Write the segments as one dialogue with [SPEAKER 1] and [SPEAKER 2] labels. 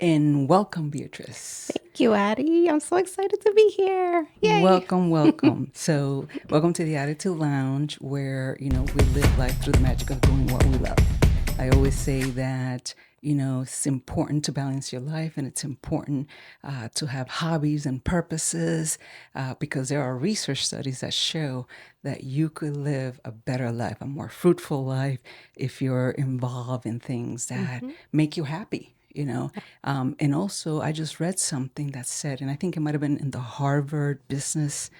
[SPEAKER 1] And welcome, Beatrice.
[SPEAKER 2] Thank you, Addie. I'm so excited to be here. Yay.
[SPEAKER 1] Welcome. So, welcome to the AdDiTude Lounge, where we live life through the magic of doing what we love. I always say that it's important to balance your life, and it's important to have hobbies and purposes, because there are research studies that show that you could live a better life, a more fruitful life, if you're involved in things that make you happy. And also I just read something that said, and I think it might have been in the Harvard Business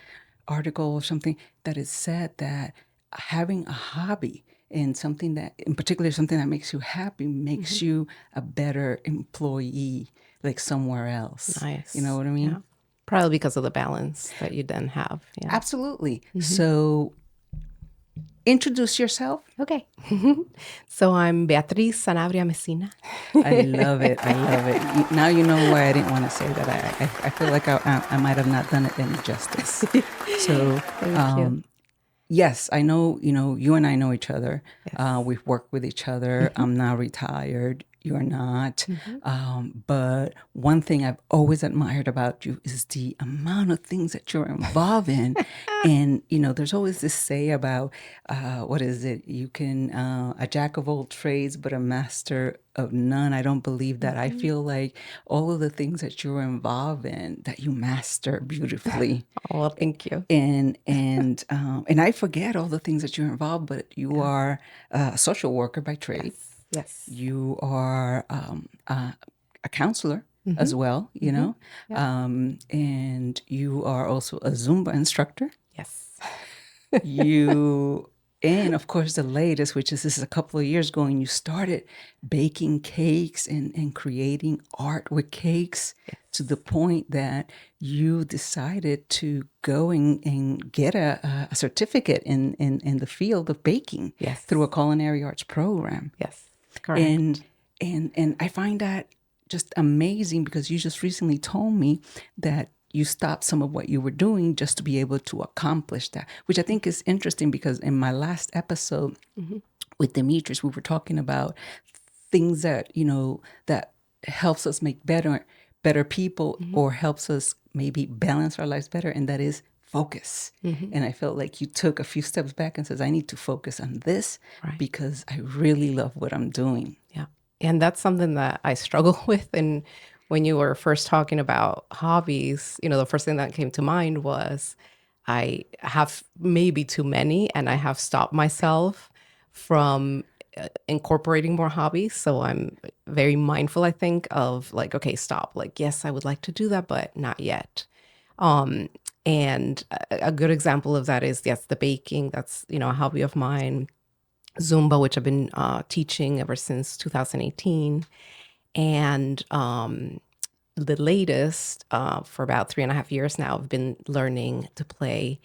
[SPEAKER 1] article or something, that it said that having a hobby and something that, in particular, something that makes you happy, makes you a better employee, like somewhere else.
[SPEAKER 2] Nice.
[SPEAKER 1] You know what I mean?
[SPEAKER 2] Yeah. Probably because of the balance that you then have. Yeah.
[SPEAKER 1] Absolutely. So introduce yourself.
[SPEAKER 2] Okay. So I'm Beatriz Sanabria Messina.
[SPEAKER 1] I love it. Now you know why I didn't want to say that. I feel like I might have not done it any justice. So,
[SPEAKER 2] Thank you.
[SPEAKER 1] yes, I know, you and I know each other.
[SPEAKER 2] Yes.
[SPEAKER 1] We've worked with each other. I'm now retired. You're not. But one thing I've always admired about you is the amount of things that you're involved in. And, there's always this say about, what is it? You can, a jack of all trades, but a master of none. I don't believe that. I feel like all of the things that you're involved in, that you master beautifully.
[SPEAKER 2] Oh, well, thank you.
[SPEAKER 1] And I forget all the things that you're involved, but you are a social worker by trade.
[SPEAKER 2] Yes.
[SPEAKER 1] You are a counselor as well, and you are also a Zumba instructor.
[SPEAKER 2] Yes.
[SPEAKER 1] And of course, the latest, which is this is a couple of years ago, and you started baking cakes and creating art with cakes, to the point that you decided to go and get a certificate in the field of baking, through a culinary arts program.
[SPEAKER 2] Yes. Correct.
[SPEAKER 1] And I find that just amazing, because you just recently told me that you stopped some of what you were doing just to be able to accomplish that, which I think is interesting, because in my last episode with Demetrius, we were talking about things that, that helps us make better people, or helps us maybe balance our lives better, and that is focus. And I felt like you took a few steps back and says, I need to focus on this, because I really love what I'm doing.
[SPEAKER 2] Yeah. And that's something that I struggle with. And when you were first talking about hobbies, the first thing that came to mind was I have maybe too many, and I have stopped myself from incorporating more hobbies. So I'm very mindful, I think, of like, okay, stop. Like, yes, I would like to do that, but not yet. And a good example of that is, yes, the baking. That's, a hobby of mine. Zumba, which I've been teaching ever since 2018. And the latest, for about 3.5 years now, I've been learning to play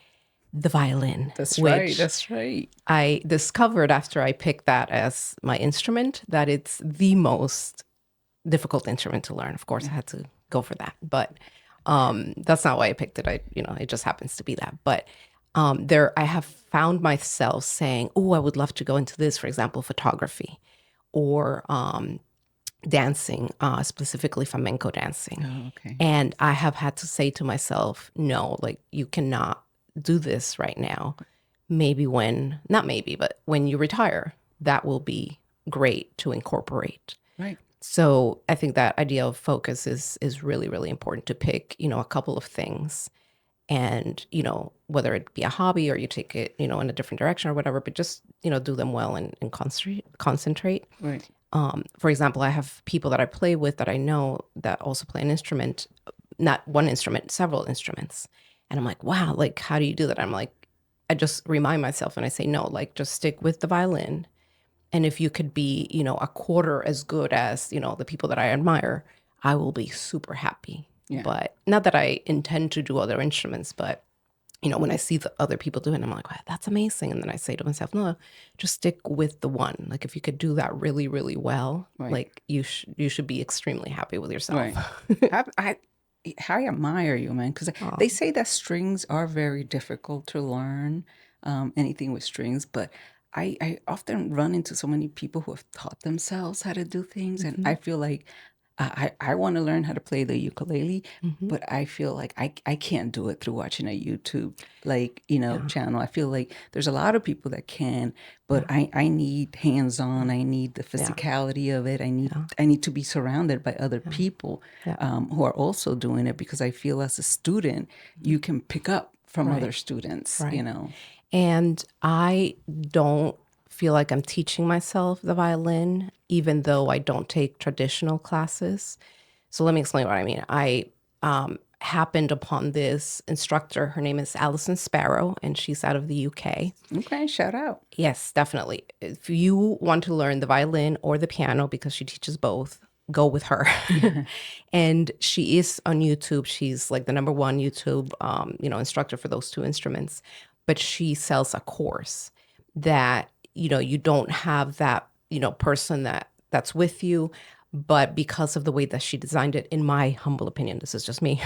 [SPEAKER 2] the violin.
[SPEAKER 1] That's right.
[SPEAKER 2] I discovered after I picked that as my instrument that it's the most difficult instrument to learn. Of course, I had to go for that, but that's not why I picked it. It just happens to be that. But I have found myself saying, "Oh, I would love to go into this." For example, photography, or dancing, specifically flamenco dancing.
[SPEAKER 1] Oh, okay.
[SPEAKER 2] And I have had to say to myself, no, like, you cannot do this right now. Not maybe, but when you retire, that will be great to incorporate.
[SPEAKER 1] Right.
[SPEAKER 2] So I think that idea of focus is really, really important, to pick, a couple of things, and, whether it be a hobby or you take it, in a different direction or whatever, but just, do them well and concentrate.
[SPEAKER 1] Right.
[SPEAKER 2] For example, I have people that I play with that I know that also play an instrument, not one instrument, several instruments. And I'm like, wow, like, how do you do that? I'm like, I just remind myself and I say, no, like, just stick with the violin. And if you could be, a quarter as good as, the people that I admire, I will be super happy.
[SPEAKER 1] Yeah.
[SPEAKER 2] But not that I intend to do other instruments, but when I see the other people do it, I'm like, wow, that's amazing. And then I say to myself, no, just stick with the one. Like, if you could do that really, really well, like, you should be extremely happy with yourself.
[SPEAKER 1] Right. I admire you, man, because they say that strings are very difficult to learn, anything with strings, but I often run into so many people who have taught themselves how to do things, and I feel like I want to learn how to play the ukulele, but I feel like I can't do it through watching a YouTube channel. I feel like there's a lot of people that can, but I need hands-on. I need the physicality of it. I need to be surrounded by other people who are also doing it, because I feel as a student you can pick up from other students.
[SPEAKER 2] And I don't feel like I'm teaching myself the violin, even though I don't take traditional classes. So let me explain what I mean. I happened upon this instructor. Her name is Alison Sparrow, and she's out of the UK.
[SPEAKER 1] Okay, shout out.
[SPEAKER 2] Yes, definitely. If you want to learn the violin or the piano, because she teaches both, go with her. And she is on YouTube. She's like the number one YouTube, instructor for those two instruments. But she sells a course that, you don't have that, person that's with you. But because of the way that she designed it, in my humble opinion, this is just me,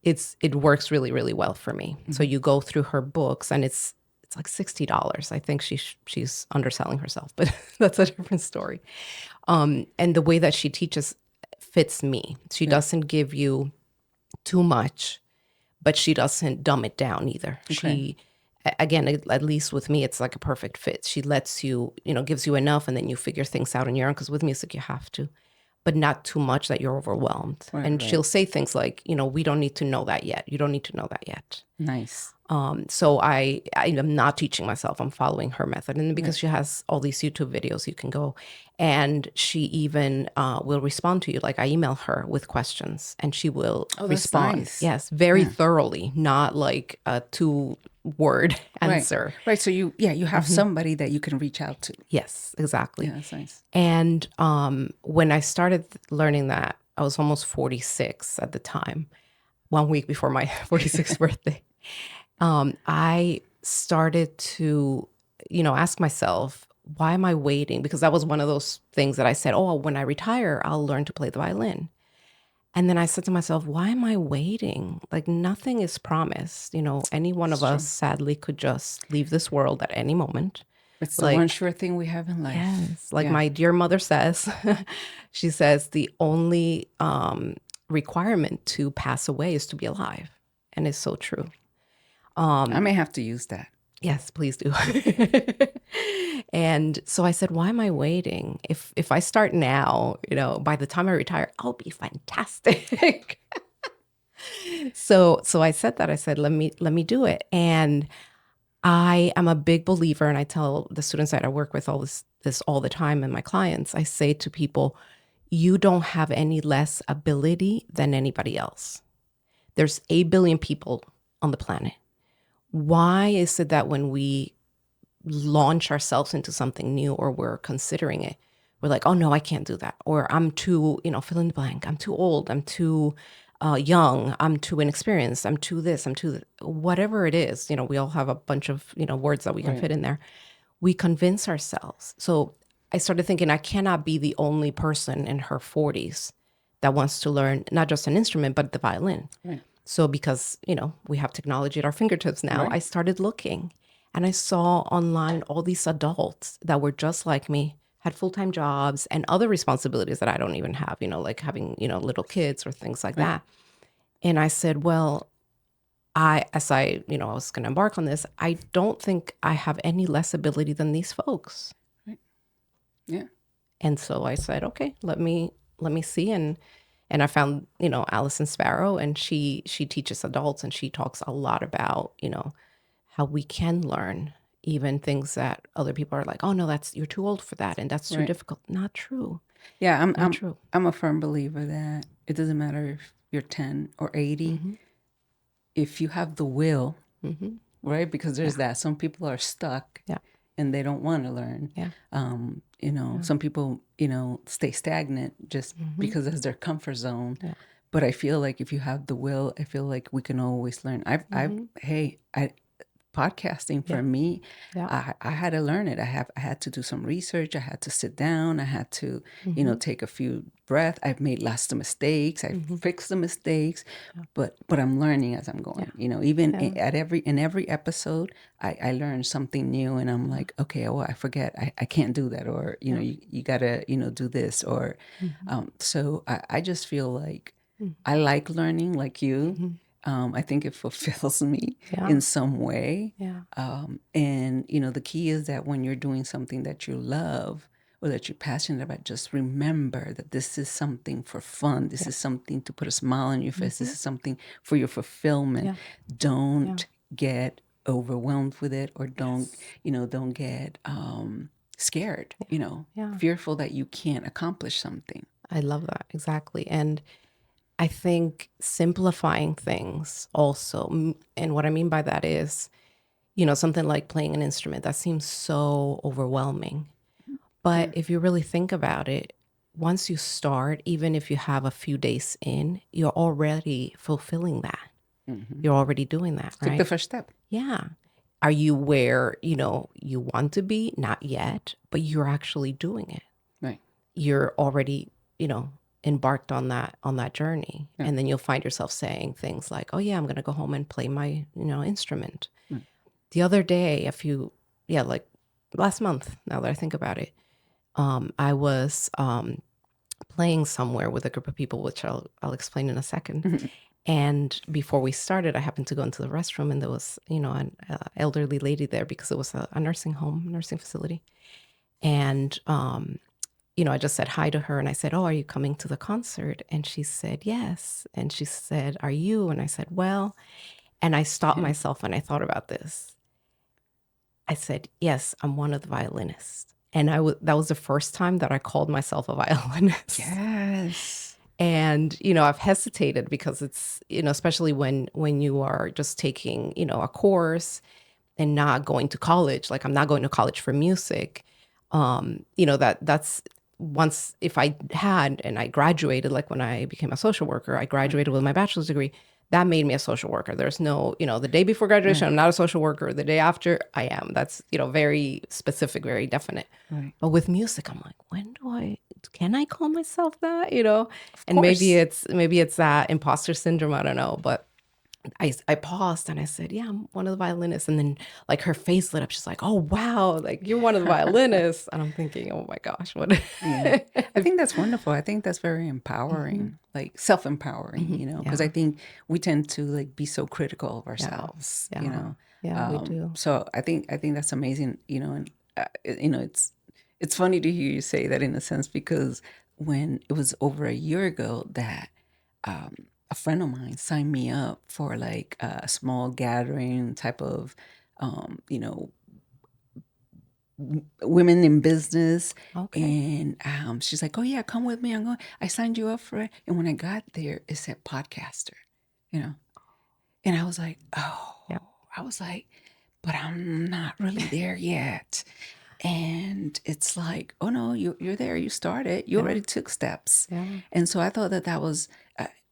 [SPEAKER 2] it works really, really well for me. So you go through her books, and it's like $60. I think she's underselling herself, but that's a different story. And the way that she teaches fits me. She doesn't give you too much, but she doesn't dumb it down either.
[SPEAKER 1] Okay.
[SPEAKER 2] Again, at least with me, it's like a perfect fit. She lets you, gives you enough, and then you figure things out on your own, because with music, you have to, but not too much that you're overwhelmed. And she'll say things like, we don't need to know that yet. You don't need to know that yet.
[SPEAKER 1] Nice.
[SPEAKER 2] So I am not teaching myself. I'm following her method. And because she has all these YouTube videos, you can go. And she even will respond to you. Like, I email her with questions, and she will respond.
[SPEAKER 1] Nice.
[SPEAKER 2] Yes, very thoroughly, not like a 2-word answer.
[SPEAKER 1] Right. So you have somebody that you can reach out to.
[SPEAKER 2] Yes, exactly.
[SPEAKER 1] Yeah, that's nice.
[SPEAKER 2] And when I started learning that, I was almost 46 at the time, 1 week before my 46th birthday. I started to, ask myself, why am I waiting? Because that was one of those things that I said, oh, when I retire, I'll learn to play the violin. And then I said to myself, why am I waiting? Like, nothing is promised. Any one of us sadly could just leave this world at any moment.
[SPEAKER 1] It's the one sure thing we have in life.
[SPEAKER 2] Yes. Like my dear mother says, she says the only requirement to pass away is to be alive. And it's so true.
[SPEAKER 1] I may have to use that.
[SPEAKER 2] Yes, please do. And so I said, why am I waiting? If I start now, by the time I retire, I'll be fantastic. So I said that. I said, let me do it. And I am a big believer, and I tell the students that I work with all this all the time, and my clients, I say to people, you don't have any less ability than anybody else. There's 8 billion people on the planet. Why is it that when we launch ourselves into something new, or we're considering it, we're like, oh no, I can't do that. Or I'm too, fill in the blank. I'm too old. I'm too young. I'm too inexperienced. I'm too this. I'm too whatever it is. We all have a bunch of, words that we can fit in there. We convince ourselves. So I started thinking, I cannot be the only person in her 40s that wants to learn not just an instrument, but the violin. Right. So because, we have technology at our fingertips now, I started looking, and I saw online all these adults that were just like me, had full-time jobs and other responsibilities that I don't even have, like having, little kids or things like that. And I said, well, I was going to embark on this, I don't think I have any less ability than these folks.
[SPEAKER 1] Right. Yeah.
[SPEAKER 2] And so I said, okay, let me see. And I found, Alison Sparrow, and she teaches adults, and she talks a lot about, how we can learn even things that other people are like, oh no, you're too old for that, and that's too difficult. Not true.
[SPEAKER 1] Yeah, I'm a firm believer that it doesn't matter if you're 10 or 80, if you have the will, right? Because there's that. Some people are stuck and they don't want to learn. Yeah. Some people, stay stagnant just because that's their comfort zone. Yeah. But I feel like if you have the will, I feel like we can always learn. podcasting for
[SPEAKER 2] Yeah.
[SPEAKER 1] me,
[SPEAKER 2] Yeah.
[SPEAKER 1] I had to learn it. I had to do some research. I had to sit down. I had to, take a few breaths. I've made lots of mistakes. I've fixed the mistakes, but I'm learning as I'm going. Even in every episode, I learn something new, and I'm like, okay, well, I forget. I can't do that, or you gotta do this, or so I just feel like I like learning, like you. I think it fulfills me in some way.
[SPEAKER 2] Yeah.
[SPEAKER 1] And, the key is that when you're doing something that you love or that you're passionate about, just remember that this is something for fun. This is something to put a smile on your face. This is something for your fulfillment.
[SPEAKER 2] Yeah.
[SPEAKER 1] Don't get overwhelmed with it, or don't get scared,
[SPEAKER 2] Yeah.
[SPEAKER 1] fearful that you can't accomplish something.
[SPEAKER 2] I love that. Exactly. And I think simplifying things also, and what I mean by that is, something like playing an instrument that seems so overwhelming. But if you really think about it, once you start, even if you have a few days in, you're already fulfilling that. You're already doing that,
[SPEAKER 1] Take
[SPEAKER 2] right?
[SPEAKER 1] the first step.
[SPEAKER 2] Yeah. Are you where, you want to be? Not yet, but you're actually doing it.
[SPEAKER 1] Right.
[SPEAKER 2] You're already, embarked on that journey. And then you'll find yourself saying things like, oh yeah, I'm going to go home and play my, instrument. The other day, like last month, now that I think about it, I was playing somewhere with a group of people, which I'll explain in a second. And before we started, I happened to go into the restroom, and there was, an elderly lady there because it was a nursing facility. And, I just said hi to her, and I said, oh, are you coming to the concert? And she said, yes. And she said, are you? And I said, well, and I stopped myself and I thought about this. I said, yes, I'm one of the violinists. And that was the first time that I called myself a violinist.
[SPEAKER 1] Yes.
[SPEAKER 2] And, I've hesitated because it's, especially when you are just taking, a course and not going to college, like I'm not going to college for music. That's once, if I had, and I graduated, like when I became a social worker, I graduated with my bachelor's degree. That made me a social worker. There's no, the day before graduation, I'm not a social worker. The day after, I am. That's, very specific, very definite.
[SPEAKER 1] Right.
[SPEAKER 2] But with music, I'm like, can I call myself that? And
[SPEAKER 1] course.
[SPEAKER 2] maybe it's that imposter syndrome. I don't know. But I paused and I said, yeah, I'm one of the violinists. And then like her face lit up. She's like, oh, wow, like you're one of the violinists. And I'm thinking, oh my gosh, what?
[SPEAKER 1] Yeah. I think that's wonderful. I think that's very empowering, like self-empowering, because I think we tend to like be so critical of ourselves,
[SPEAKER 2] Yeah, we do.
[SPEAKER 1] So I think that's amazing, and it's funny to hear you say that in a sense, because when it was over a year ago that a friend of mine signed me up for like a small gathering type of, women in business.
[SPEAKER 2] Okay.
[SPEAKER 1] And she's like, oh yeah, come with me. I signed you up for it. And when I got there, it said podcaster, and I was like, oh,
[SPEAKER 2] Yeah.
[SPEAKER 1] I was like, but I'm not really there yet. And it's like, oh no, you're there. You started. You already took steps.
[SPEAKER 2] Yeah.
[SPEAKER 1] And so I thought that was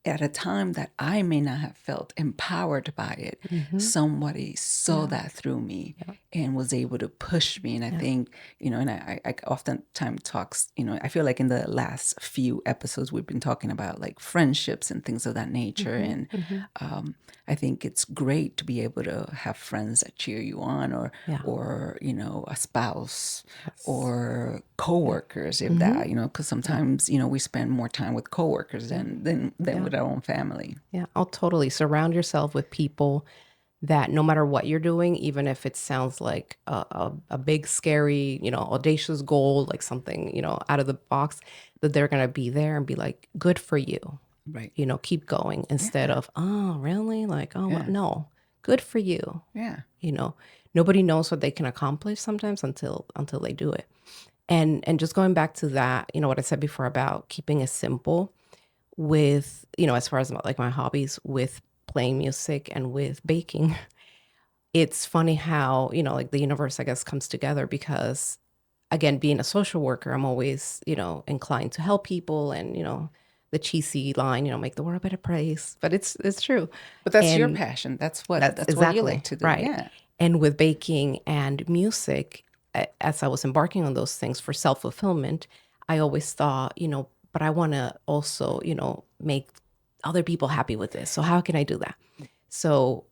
[SPEAKER 1] at a time that I may not have felt empowered by it. Somebody saw that through me and was able to push me. And I think, and I oftentimes talks, I feel like in the last few episodes, we've been talking about like friendships and things of that nature. And I think it's great to be able to have friends that cheer you on, or a spouse or coworkers, if that, because sometimes, we spend more time with coworkers than with our own family.
[SPEAKER 2] Yeah. Oh, totally. Surround yourself with people that no matter what you're doing, even if it sounds like a big, scary, audacious goal, like something, out of the box, that they're going to be there and be like, good for you.
[SPEAKER 1] Right.
[SPEAKER 2] Keep going, instead of, oh, really? Like, oh, well, no, good for you.
[SPEAKER 1] Yeah.
[SPEAKER 2] Nobody knows what they can accomplish sometimes until they do it. And just going back to that, what I said before about keeping it simple with, as far as like my hobbies with playing music and with baking, it's funny how, like the universe, I guess, comes together because, again, being a social worker, I'm always, inclined to help people and, the cheesy line, make the world a better place. But it's true.
[SPEAKER 1] But that's your passion. That's what you like to do.
[SPEAKER 2] Right.
[SPEAKER 1] Yeah.
[SPEAKER 2] And with baking and music, as I was embarking on those things for self-fulfillment, I always thought, but I want to also, make other people happy with this. So how can I do that? So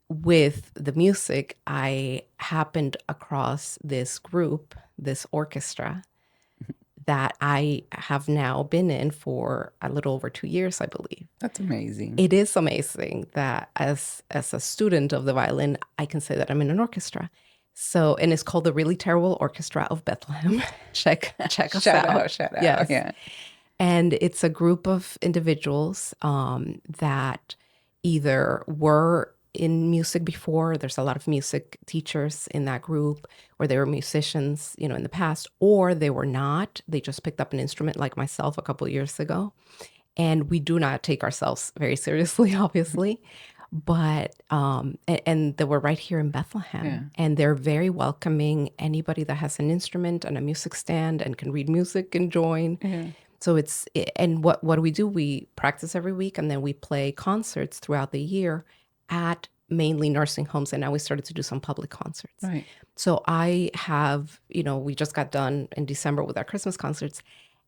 [SPEAKER 2] with the music, I happened across this group, this orchestra that I have now been in for a little over 2 years, I believe.
[SPEAKER 1] That's amazing.
[SPEAKER 2] It is amazing that as a student of the violin, I can say that I'm in an orchestra. So, and it's called the Really Terrible Orchestra of Bethlehem. check us out.
[SPEAKER 1] Shout out.
[SPEAKER 2] Yes.
[SPEAKER 1] Yeah.
[SPEAKER 2] And it's a group of individuals that either were in music before. There's a lot of music teachers in that group, or they were musicians, in the past, or they were not. They just picked up an instrument like myself a couple of years ago. And we do not take ourselves very seriously, obviously. But, and they were right here in Bethlehem.
[SPEAKER 1] Yeah.
[SPEAKER 2] And they're very welcoming. Anybody that has an instrument and a music stand and can read music can join.
[SPEAKER 1] Yeah.
[SPEAKER 2] So and what do we do? We practice every week, and then we play concerts throughout the year at mainly nursing homes. And now we started to do some public concerts.
[SPEAKER 1] Right.
[SPEAKER 2] So I have, we just got done in December with our Christmas concerts.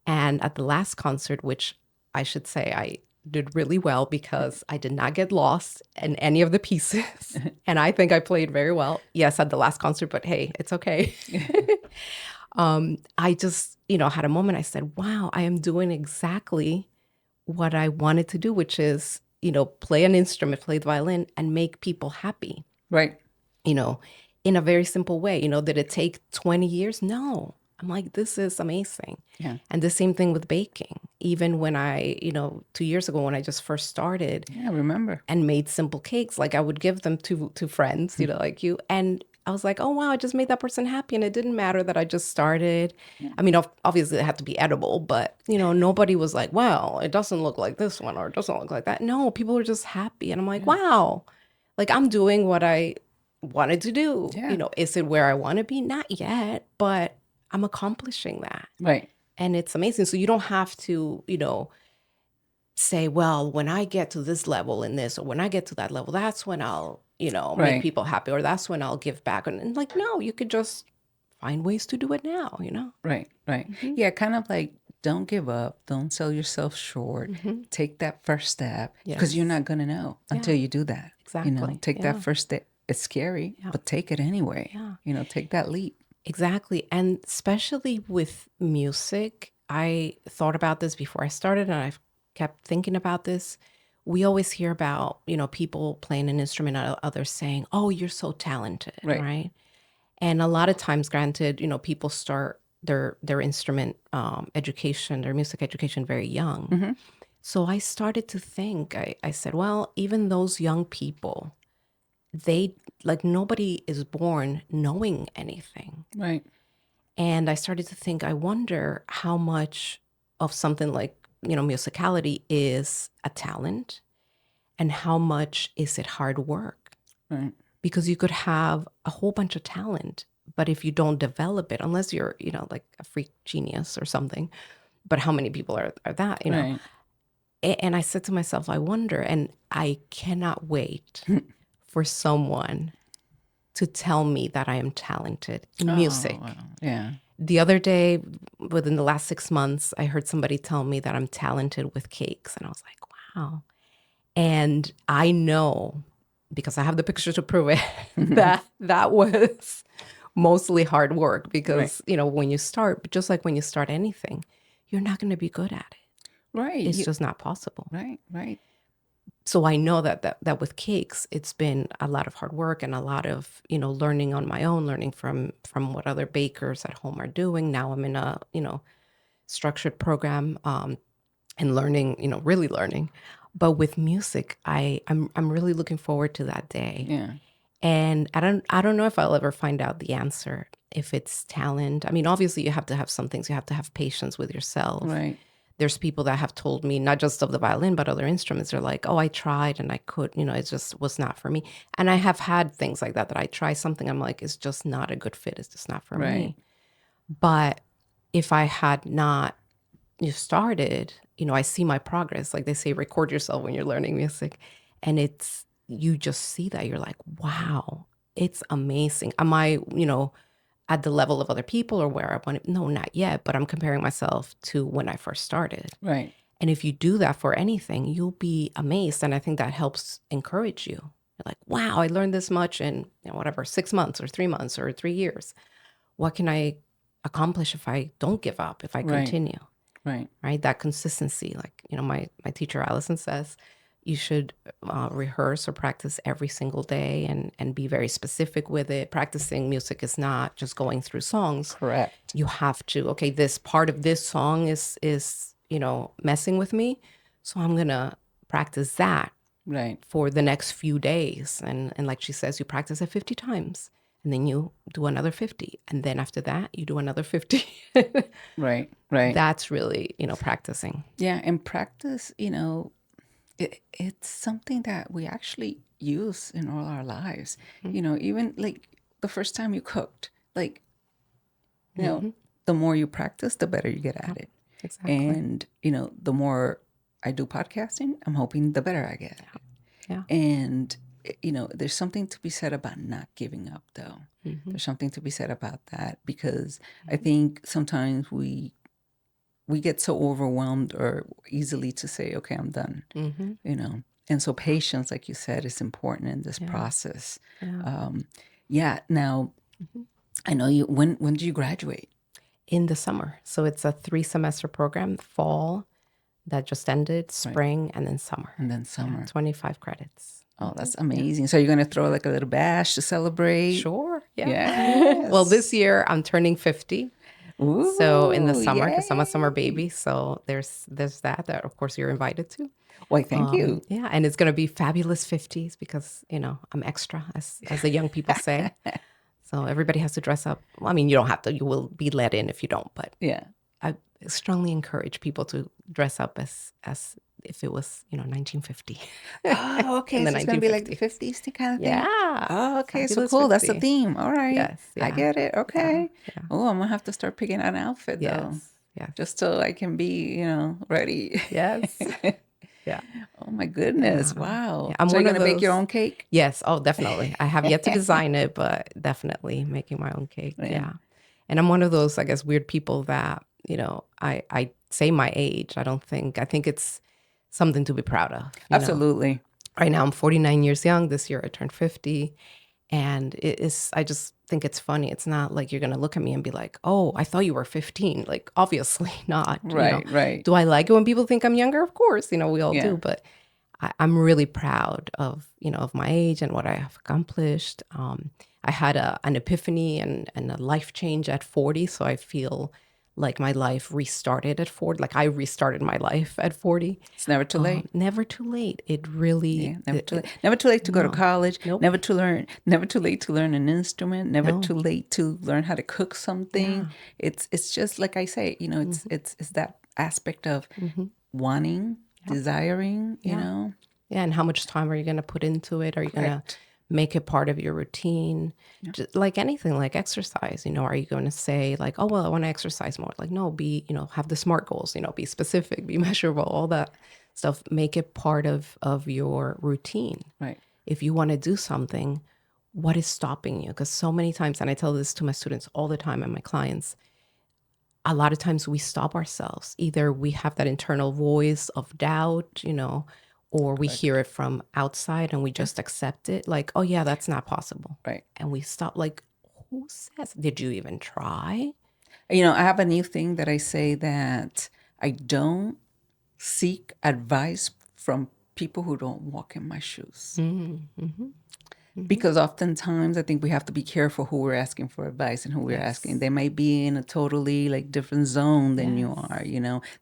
[SPEAKER 2] And at the last concert, which I should say I did really well because I did not get lost in any of the pieces. And I think I played very well. Yes, at the last concert, but hey, it's okay. I just, had a moment. I said, wow, I am doing exactly what I wanted to do, which is, play an instrument, play the violin, and make people happy.
[SPEAKER 1] Right.
[SPEAKER 2] In a very simple way. Did it take 20 years? No. I'm like, this is amazing.
[SPEAKER 1] Yeah.
[SPEAKER 2] And the same thing with baking. Even when I, 2 years ago, when I just first started.
[SPEAKER 1] Yeah, I remember.
[SPEAKER 2] And made simple cakes, like I would give them to friends, like you. And I was like, oh, wow, I just made that person happy. And it didn't matter that I just started. Yeah. I mean, obviously it had to be edible, but, nobody was like, well, it doesn't look like this one or it doesn't look like that. No, people were just happy. And I'm like, wow, like I'm doing what I wanted to do.
[SPEAKER 1] Yeah.
[SPEAKER 2] Is it where I want to be? Not yet, but I'm accomplishing that.
[SPEAKER 1] Right.
[SPEAKER 2] And it's amazing. So you don't have to, say, well, when I get to this level in this, or when I get to that level, that's when I'll, make people happy, or that's when I'll give back. And like, no, you could just find ways to do it now,
[SPEAKER 1] Right, right. Mm-hmm. Yeah, kind of like, don't give up. Don't sell yourself short. Mm-hmm. Take that first step, because you're not going to know until you do that.
[SPEAKER 2] Exactly.
[SPEAKER 1] Take that first step. It's scary, but take it anyway. Yeah. Take that leap.
[SPEAKER 2] Exactly. And especially with music, I thought about this before I started, and I've kept thinking about this. We always hear about, people playing an instrument, others saying, oh, you're so talented, right? And a lot of times, granted, people start their instrument education, their music education very young. Mm-hmm. So I started to think, I said, well, even those young people, nobody is born knowing anything.
[SPEAKER 1] Right.
[SPEAKER 2] And I started to think, I wonder how much of something like, musicality is a talent, and how much is it hard work? Right. Because you could have a whole bunch of talent, but if you don't develop it, unless you're, like a freak genius or something, but how many people are that,
[SPEAKER 1] Right.
[SPEAKER 2] And I said to myself, I wonder, and I cannot wait for someone to tell me that I am talented in music.
[SPEAKER 1] Wow. Yeah.
[SPEAKER 2] The other day, within the last 6 months, I heard somebody tell me that I'm talented with cakes. And I was like, wow. And I know, because I have the picture to prove it, that was mostly hard work. Because, when you start, just like when you start anything, you're not going to be good at it.
[SPEAKER 1] Right.
[SPEAKER 2] It's just not possible.
[SPEAKER 1] Right, right.
[SPEAKER 2] So I know that with cakes, it's been a lot of hard work and a lot of, learning on my own, learning from what other bakers at home are doing. Now I'm in a, structured program and learning, really learning. But with music, I'm really looking forward to that day.
[SPEAKER 1] Yeah.
[SPEAKER 2] And I don't know if I'll ever find out the answer, if it's talent. I mean, obviously you have to have some things. You have to have patience with yourself.
[SPEAKER 1] Right.
[SPEAKER 2] There's people that have told me, not just of the violin, but other instruments. They're like, oh, I tried and I could, it just was not for me. And I have had things like that I try something. I'm like, it's just not a good fit. It's just not for me. But if I had not started, I see my progress. Like they say, record yourself when you're learning music. And you just see that. You're like, wow, it's amazing. Am I, at the level of other people or where I want to? No, not yet, but I'm comparing myself to when I first started.
[SPEAKER 1] Right.
[SPEAKER 2] And if you do that for anything, you'll be amazed. And I think that helps encourage you. You're like, wow, I learned this much in, whatever, 6 months or 3 months or 3 years. What can I accomplish if I don't give up, if I continue? Right? That consistency. Like, my teacher, Allison, says, you should rehearse or practice every single day and be very specific with it. Practicing music is not just going through songs.
[SPEAKER 1] Correct.
[SPEAKER 2] You have to, okay, this part of this song is messing with me. So I'm going to practice that for the next few days. And like she says, you practice it 50 times. And then you do another 50. And then after that, you do another 50.
[SPEAKER 1] Right.
[SPEAKER 2] That's really, practicing.
[SPEAKER 1] Yeah. And practice, it's something that we actually use in all our lives. Even like the first time you cooked, like, the more you practice, the better you get at it.
[SPEAKER 2] Exactly.
[SPEAKER 1] And, the more I do podcasting, I'm hoping the better I get at it.
[SPEAKER 2] Yeah.
[SPEAKER 1] And, there's something to be said about not giving up, though. There's something to be said about that, because I think sometimes we get so overwhelmed or easily to say, okay, I'm done, And so patience, like you said, is important in this process. Now, I know you, when did you graduate?
[SPEAKER 2] In the summer. So it's a 3-semester program, fall that just ended, spring, and then summer. 25 credits.
[SPEAKER 1] Oh, that's amazing. So you're going to throw like a little bash to celebrate?
[SPEAKER 2] Sure. Yeah.
[SPEAKER 1] Yes.
[SPEAKER 2] Well, this year I'm turning 50.
[SPEAKER 1] Ooh,
[SPEAKER 2] so in the summer, because I'm a summer baby. So there's that of course you're invited to.
[SPEAKER 1] Why, thank you.
[SPEAKER 2] Yeah. And it's going to be fabulous 50s because, I'm extra, as the young people say. So everybody has to dress up. Well, I mean, you don't have to. You will be let in if you don't. But I strongly encourage people to dress up as if it was, 1950.
[SPEAKER 1] Oh, okay. So it's going to be like the 50s kind of thing?
[SPEAKER 2] Yeah.
[SPEAKER 1] Oh, okay.
[SPEAKER 2] Fabulous
[SPEAKER 1] So cool.
[SPEAKER 2] 50.
[SPEAKER 1] That's the theme. All right.
[SPEAKER 2] Yes. Yeah.
[SPEAKER 1] I get it. Okay.
[SPEAKER 2] Yeah.
[SPEAKER 1] Oh, I'm going to have to start picking out an outfit, though.
[SPEAKER 2] Yes.
[SPEAKER 1] Just so I can be, ready.
[SPEAKER 2] Yes. Yeah.
[SPEAKER 1] Oh, my goodness. Wow.
[SPEAKER 2] Yeah, I'm
[SPEAKER 1] so
[SPEAKER 2] one
[SPEAKER 1] you're going
[SPEAKER 2] of
[SPEAKER 1] to bake your
[SPEAKER 2] those-
[SPEAKER 1] own cake?
[SPEAKER 2] Yes. Oh, definitely. I have yet to design it, but definitely making my own cake. Yeah. And I'm one of those, I guess, weird people that, I say my age. I think it's something to be proud of.
[SPEAKER 1] Absolutely.
[SPEAKER 2] Right now I'm 49 years young. This year I turned 50. And I just think it's funny. It's not like you're going to look at me and be like, oh, I thought you were 15. Like, obviously not.
[SPEAKER 1] Right.
[SPEAKER 2] Do I like it when people think I'm younger? Of course, we all do. But I'm really proud of, of my age and what I have accomplished. I had an epiphany and a life change at 40. So I feel like my life restarted at 40. Like I restarted my life at 40.
[SPEAKER 1] It's never too late.
[SPEAKER 2] Never too late. It really...
[SPEAKER 1] never too late. Never too late to go to college.
[SPEAKER 2] Nope.
[SPEAKER 1] Never too late to learn an instrument. Never too late to learn how to cook something. Yeah. It's just like I say, it's that aspect of wanting, desiring, you know.
[SPEAKER 2] Yeah, and how much time are you going to put into it? Are you going to make it part of your routine? Just like anything, like exercise, are you going to say like, oh, well, I want to exercise more? Like, no, have the SMART goals, be specific, be measurable, all that stuff. Make it part of your routine.
[SPEAKER 1] Right.
[SPEAKER 2] If you want to do something, what is stopping you? Because so many times, and I tell this to my students all the time and my clients, a lot of times we stop ourselves. Either we have that internal voice of doubt, or we hear it from outside and we just accept it. Like, oh yeah, that's not possible.
[SPEAKER 1] Right.
[SPEAKER 2] And we stop like, who says, did you even try?
[SPEAKER 1] I have a new thing that I say that I don't seek advice from people who don't walk in my shoes. Mm-hmm. Because oftentimes I think we have to be careful who we're asking for advice and who we're asking. They may be in a totally like different zone than you are,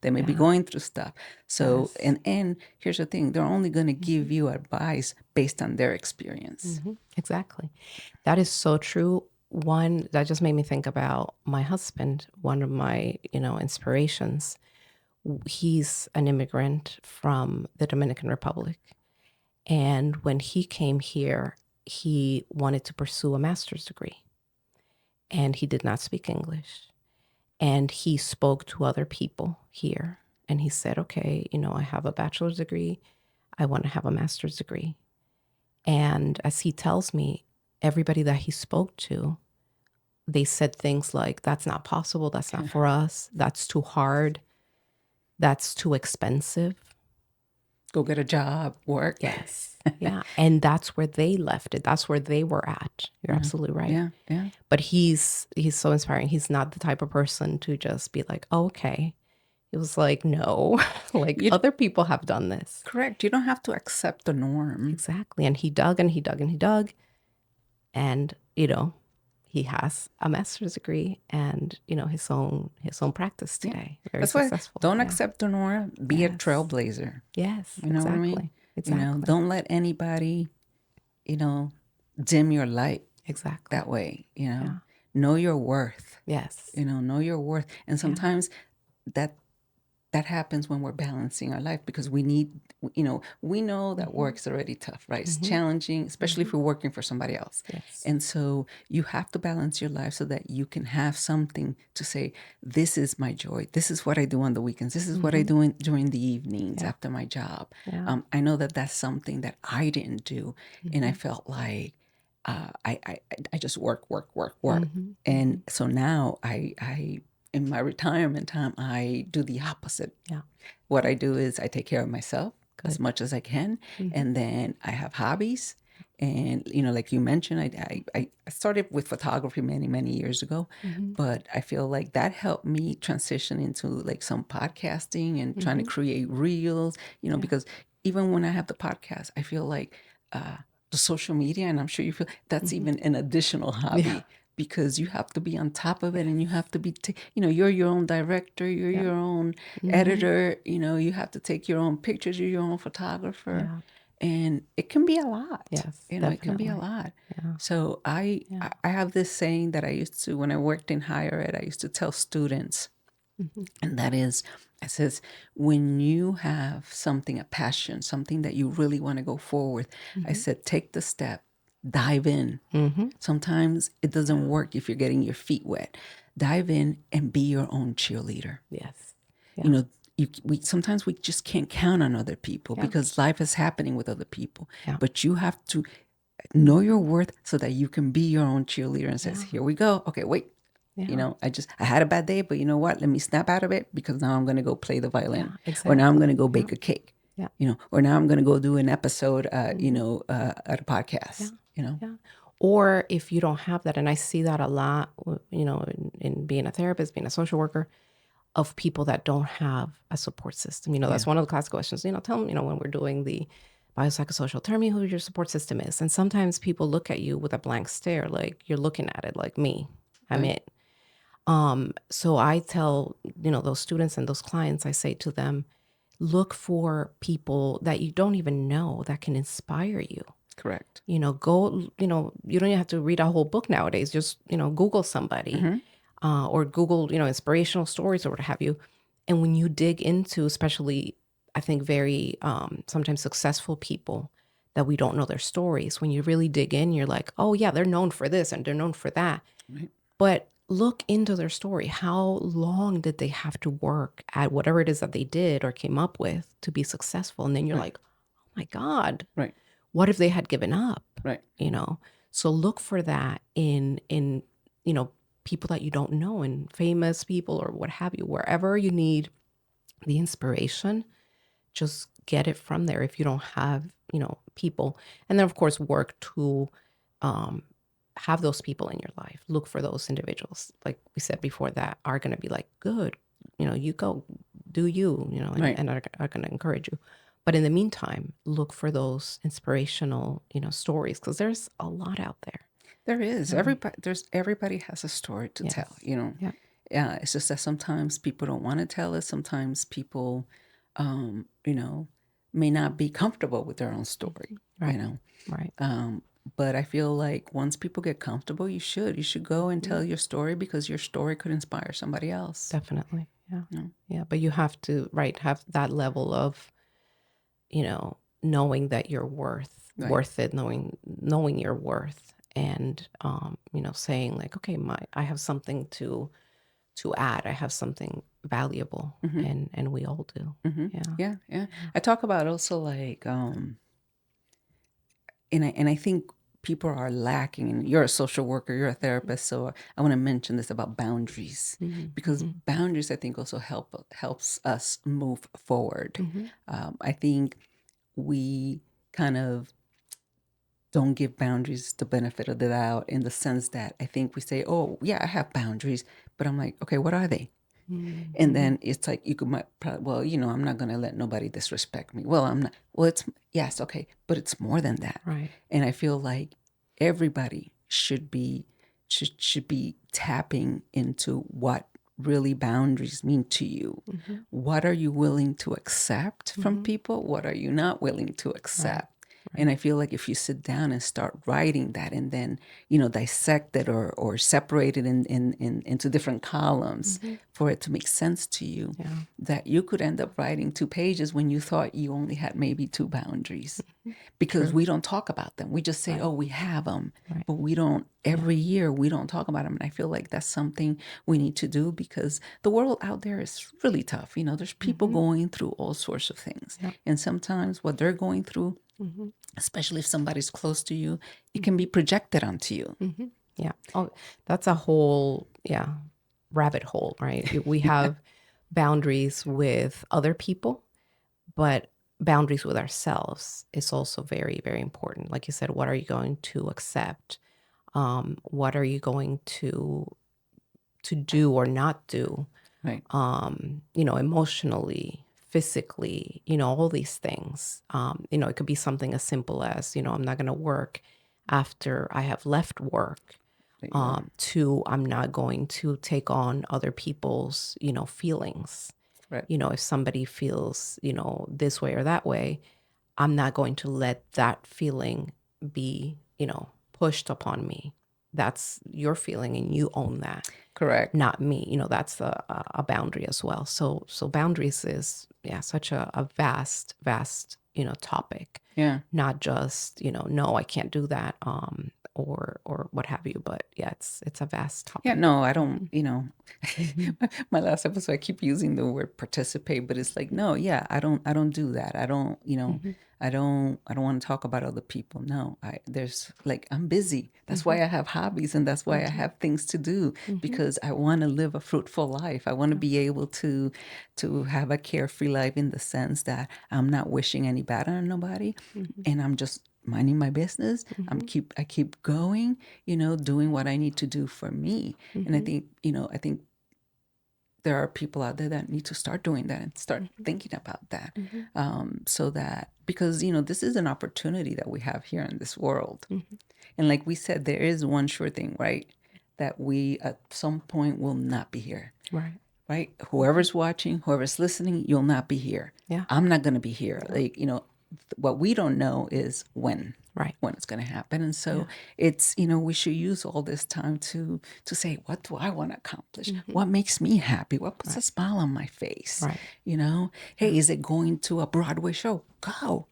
[SPEAKER 1] They may be going through stuff. So, and here's the thing, they're only going to give you advice based on their experience.
[SPEAKER 2] Mm-hmm. Exactly. That is so true. One, that just made me think about my husband, one of my, inspirations. He's an immigrant from the Dominican Republic. And when he came here, he wanted to pursue a master's degree. And he did not speak English. And he spoke to other people here. And he said, okay, I have a bachelor's degree. I want to have a master's degree. And as he tells me, everybody that he spoke to, they said things like, that's not possible. That's not for us. That's too hard. That's too expensive.
[SPEAKER 1] Go get a job, work.
[SPEAKER 2] Yes. Yeah. And that's where they left it. That's where they were at. You're absolutely right.
[SPEAKER 1] Yeah, yeah.
[SPEAKER 2] But he's so inspiring. He's not the type of person to just be like, oh, okay. It was like, no, like other people have done this.
[SPEAKER 1] Correct. You don't have to accept the norm.
[SPEAKER 2] Exactly. And he dug and he dug and he dug. And, you know, he has a master's degree and, you know, his own practice today. Very
[SPEAKER 1] That's
[SPEAKER 2] successful.
[SPEAKER 1] why don't accept the norm. Be a trailblazer.
[SPEAKER 2] Yes.
[SPEAKER 1] You know what I mean?
[SPEAKER 2] Exactly.
[SPEAKER 1] You know, don't let anybody, you know, dim your light.
[SPEAKER 2] Exactly.
[SPEAKER 1] That way, you know. Know your worth.
[SPEAKER 2] Yes.
[SPEAKER 1] You know your worth. And sometimes that happens when we're balancing our life because we need, you know, we know that work's already tough, right? It's challenging, especially if you're working for somebody else.
[SPEAKER 2] Yes.
[SPEAKER 1] And so you have to balance your life so that you can have something to say, this is my joy. This is what I do on the weekends. This is what I do during the evenings after my job.
[SPEAKER 2] Yeah.
[SPEAKER 1] I know that that's something that I didn't do. And I felt like I just work. And so now I in my retirement time, I do the opposite.
[SPEAKER 2] Yeah.
[SPEAKER 1] What I do is I take care of myself as much as I can. And then I have hobbies. And, you know, like you mentioned, I started with photography many, many years ago. But I feel like that helped me transition into like some podcasting and trying to create reels, you know, because even when I have the podcast, I feel like the social media, and I'm sure you feel that's even an additional hobby. Yeah. Because you have to be on top of it and you have to be, you know, you're your own director, you're your own editor, you know, you have to take your own pictures, you're your own photographer. Yeah. And it can be a lot.
[SPEAKER 2] Yes,
[SPEAKER 1] you know,
[SPEAKER 2] definitely.
[SPEAKER 1] It can be a lot.
[SPEAKER 2] Yeah.
[SPEAKER 1] So I have this saying that I used to, when I worked in higher ed, I used to tell students, and that is, it says, when you have something, a passion, something that you really want to go forward, I said, take the step. Dive in. Sometimes it doesn't work if you're getting your feet wet. Dive in and be your own cheerleader.
[SPEAKER 2] Yes.
[SPEAKER 1] Yeah. You know, we sometimes we just can't count on other people because life is happening with other people. Yeah. But you have to know your worth so that you can be your own cheerleader and says, here we go. Okay, wait. Yeah. You know, I had a bad day, but you know what? Let me snap out of it because now I'm going to go play the violin. Yeah, exactly. Or now I'm going to go bake a cake. Yeah. You know, or now I'm going to go do an episode, you know, at a podcast. Yeah. You know?
[SPEAKER 2] Yeah. Or if you don't have that, and I see that a lot, you know, in being a therapist, being a social worker, of people that don't have a support system. You know, that's one of the classic questions. You know, tell them, you know, when we're doing the biopsychosocial, tell me who your support system is. And sometimes people look at you with a blank stare, like you're looking at it like me. I'm it. So I tell, you know, those students and those clients, I say to them, look for people that you don't even know that can inspire you.
[SPEAKER 1] Correct.
[SPEAKER 2] You know, go, you know, you don't even have to read a whole book nowadays. Just, you know, Google somebody or Google, you know, inspirational stories or what have you. And when you dig into, especially, I think very sometimes successful people that we don't know their stories, when you really dig in, you're like, oh, yeah, they're known for this and they're known for that. Right. But look into their story. How long did they have to work at whatever it is that they did or came up with to be successful? And then you're like, oh, my God.
[SPEAKER 1] Right.
[SPEAKER 2] What if they had given up?
[SPEAKER 1] Right.
[SPEAKER 2] You know, so look for that in, you know, people that you don't know and famous people or what have you, wherever you need the inspiration, just get it from there. If you don't have, you know, people, and then of course work to have those people in your life. Look for those individuals, like we said before, that are going to be like, good, you know, you go do you, you know, and are going to encourage you. But in the meantime, look for those inspirational, you know, stories, because there's a lot out there.
[SPEAKER 1] There is. Everybody has a story to tell, you know. Yeah. It's just that sometimes people don't want to tell it. Sometimes people, you know, may not be comfortable with their own story, you know.
[SPEAKER 2] Right.
[SPEAKER 1] But I feel like once people get comfortable, you should go and tell your story, because your story could inspire somebody else.
[SPEAKER 2] Definitely. Yeah. But you have to, have that level of, you know, knowing that you're worth it, knowing your worth, and you know, saying like, okay, I have something to add. I have something valuable, and we all do.
[SPEAKER 1] Yeah. I talk about also like, and I think people are lacking, and you're a social worker, you're a therapist, so I want to mention this about boundaries, because boundaries, I think, also helps us move forward. I think we kind of don't give boundaries the benefit of the doubt, in the sense that I think we say, oh yeah, I have boundaries, but I'm like, okay, what are they? And then it's like, you could probably, well, I'm not going to let nobody disrespect me. Well, I'm not. Well, it's, yes, okay, but it's more than that.
[SPEAKER 2] Right.
[SPEAKER 1] And I feel like everybody should be tapping into what really boundaries mean to you. What are you willing to accept from people? What are you not willing to accept? And I feel like if you sit down and start writing that, and then, dissect it, or separate it into different columns for it to make sense to you, that you could end up writing 2 pages when you thought you only had maybe 2 boundaries. Because we don't talk about them. We just say, oh, we have them, but we don't, every year we don't talk about them. And I feel like that's something we need to do, because the world out there is really tough. There's people going through all sorts of things. And sometimes what they're going through, especially if somebody's close to you, it can be projected onto you.
[SPEAKER 2] Yeah. Oh, that's a whole, rabbit hole, right? We have boundaries with other people, but boundaries with ourselves is also very, very important. Like you said, what are you going to accept? What are you going to do or not do?
[SPEAKER 1] Right.
[SPEAKER 2] Emotionally, physically, all these things. It could be something as simple as, I'm not going to work after I have left work, to I'm not going to take on other people's, feelings.
[SPEAKER 1] Right.
[SPEAKER 2] If somebody feels, this way or that way, I'm not going to let that feeling be, pushed upon me. That's your feeling and you own that.
[SPEAKER 1] Correct.
[SPEAKER 2] Not me. That's a boundary as well. So boundaries is, such a vast, topic.
[SPEAKER 1] Yeah.
[SPEAKER 2] Not just, no, I can't do that, or what have you. But it's a vast topic.
[SPEAKER 1] Yeah, no, I don't, my last episode, I keep using the word participate, but it's like, no, yeah, I don't do that. I don't, I don't want to talk about other people. No, I'm busy. That's why I have hobbies, and that's why I have things to do, because I want to live a fruitful life. I want to be able to have a carefree life, in the sense that I'm not wishing any bad on nobody, and I'm just minding my business. I keep going, doing what I need to do for me. And I think there are people out there that need to start doing that, and start thinking about that. So that, because, this is an opportunity that we have here in this world. And like we said, there is one sure thing, right? That we at some point will not be here. Right? Whoever's watching, whoever's listening, you'll not be here.
[SPEAKER 2] Yeah.
[SPEAKER 1] I'm not going to be here. Like, what we don't know is when it's going to happen. And so it's, we should use all this time to say, what do I want to accomplish? What makes me happy? What puts a smile on my face? Hey, is it going to a Broadway show? Go.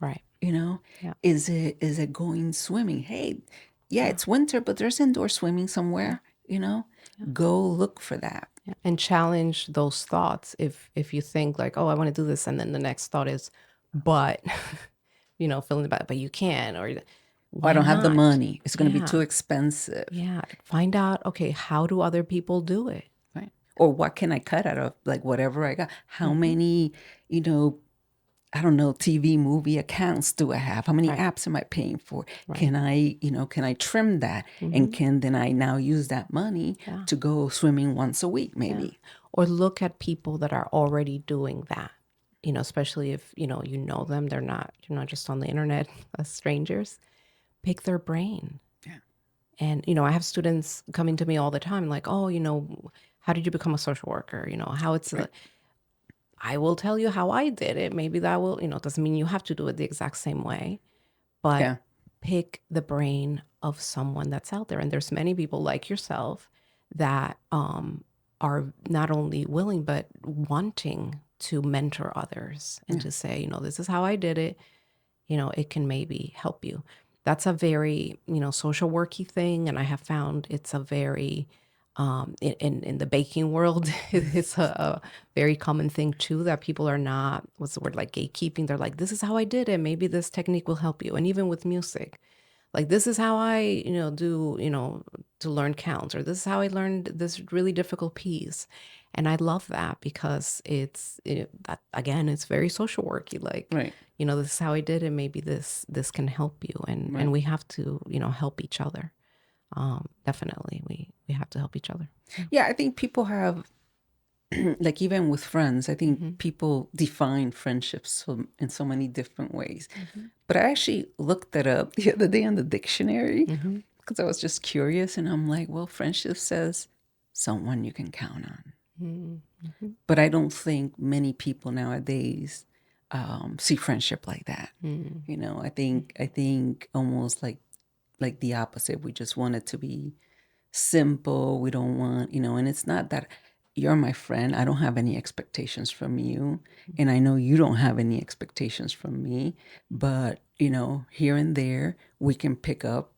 [SPEAKER 1] Is it going swimming? Hey, it's winter, but there's indoor swimming somewhere, go look for that.
[SPEAKER 2] And challenge those thoughts. If you think like, oh, I want to do this, and then the next thought is, but, feeling bad, but you can, or
[SPEAKER 1] I don't have the money. It's going to be too expensive.
[SPEAKER 2] Yeah. Find out, okay, how do other people do it?
[SPEAKER 1] Right. Or what can I cut out of, like, whatever I got? How many, I don't know, TV, movie accounts do I have? How many apps am I paying for? Can I trim that? And then I now use that money to go swimming once a week, maybe?
[SPEAKER 2] Or look at people that are already doing that. Especially if, you know them, you're not just on the internet as strangers. Pick their brain.
[SPEAKER 1] Yeah.
[SPEAKER 2] And, I have students coming to me all the time like, oh, how did you become a social worker? How it's, I will tell you how I did it. Maybe that will, doesn't mean you have to do it the exact same way, but pick the brain of someone that's out there. And there's many people like yourself that are not only willing, but wanting to mentor others and to say, this is how I did it. It can maybe help you. That's a very, social worky thing. And I have found it's a very, in the baking world, it's a very common thing too, that people are not, what's the word, like gatekeeping. They're like, this is how I did it. Maybe this technique will help you. And even with music, Like, this is how I, do, to learn counts, or this is how I learned this really difficult piece. And I love that because that again, it's very social worky. Like,
[SPEAKER 1] Right.
[SPEAKER 2] this is how I did it. Maybe this can help you, and
[SPEAKER 1] Right.
[SPEAKER 2] we have to, help each other. Definitely, we have to help each other.
[SPEAKER 1] Yeah, I think people have, like, even with friends, I think people define friendships in so many different ways. But I actually looked that up the other day in the dictionary because I was just curious, and I'm like, well, friendship says someone you can count on. But I don't think many people nowadays see friendship like that. I think almost like the opposite. We just want it to be simple. We don't want, and it's not that you're my friend. I don't have any expectations from you. And I know you don't have any expectations from me. But, here and there, we can pick up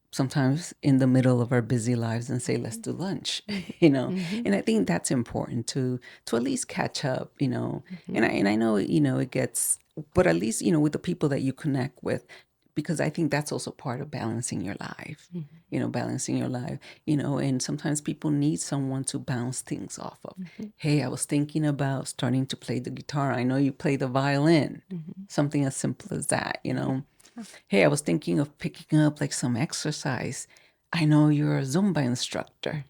[SPEAKER 1] sometimes in the middle of our busy lives and say, let's do lunch, and I think that's important to at least catch up, and I know, it gets, but at least, with the people that you connect with, because I think that's also part of balancing your life, and sometimes people need someone to bounce things off of. Hey, I was thinking about starting to play the guitar. I know you play the violin, something as simple as that, Hey, I was thinking of picking up like some exercise. I know you're a Zumba instructor.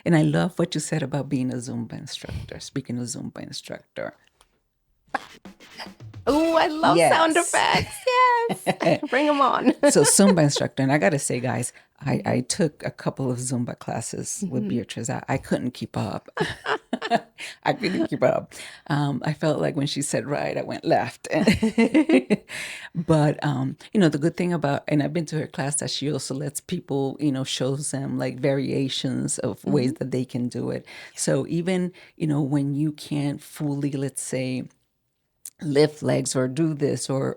[SPEAKER 1] And I love what you said about being a Zumba instructor. Speaking of Zumba instructor.
[SPEAKER 2] Oh, I love sound effects. Yes. Bring them on.
[SPEAKER 1] So Zumba instructor. And I got to say, guys, I took a couple of Zumba classes with Beatriz. I couldn't keep up. I couldn't keep up. I felt like when she said right, I went left. But, the good thing about, and I've been to her class, that she also lets people, shows them like variations of ways that they can do it. So even, when you can't fully, let's say, lift legs or do this or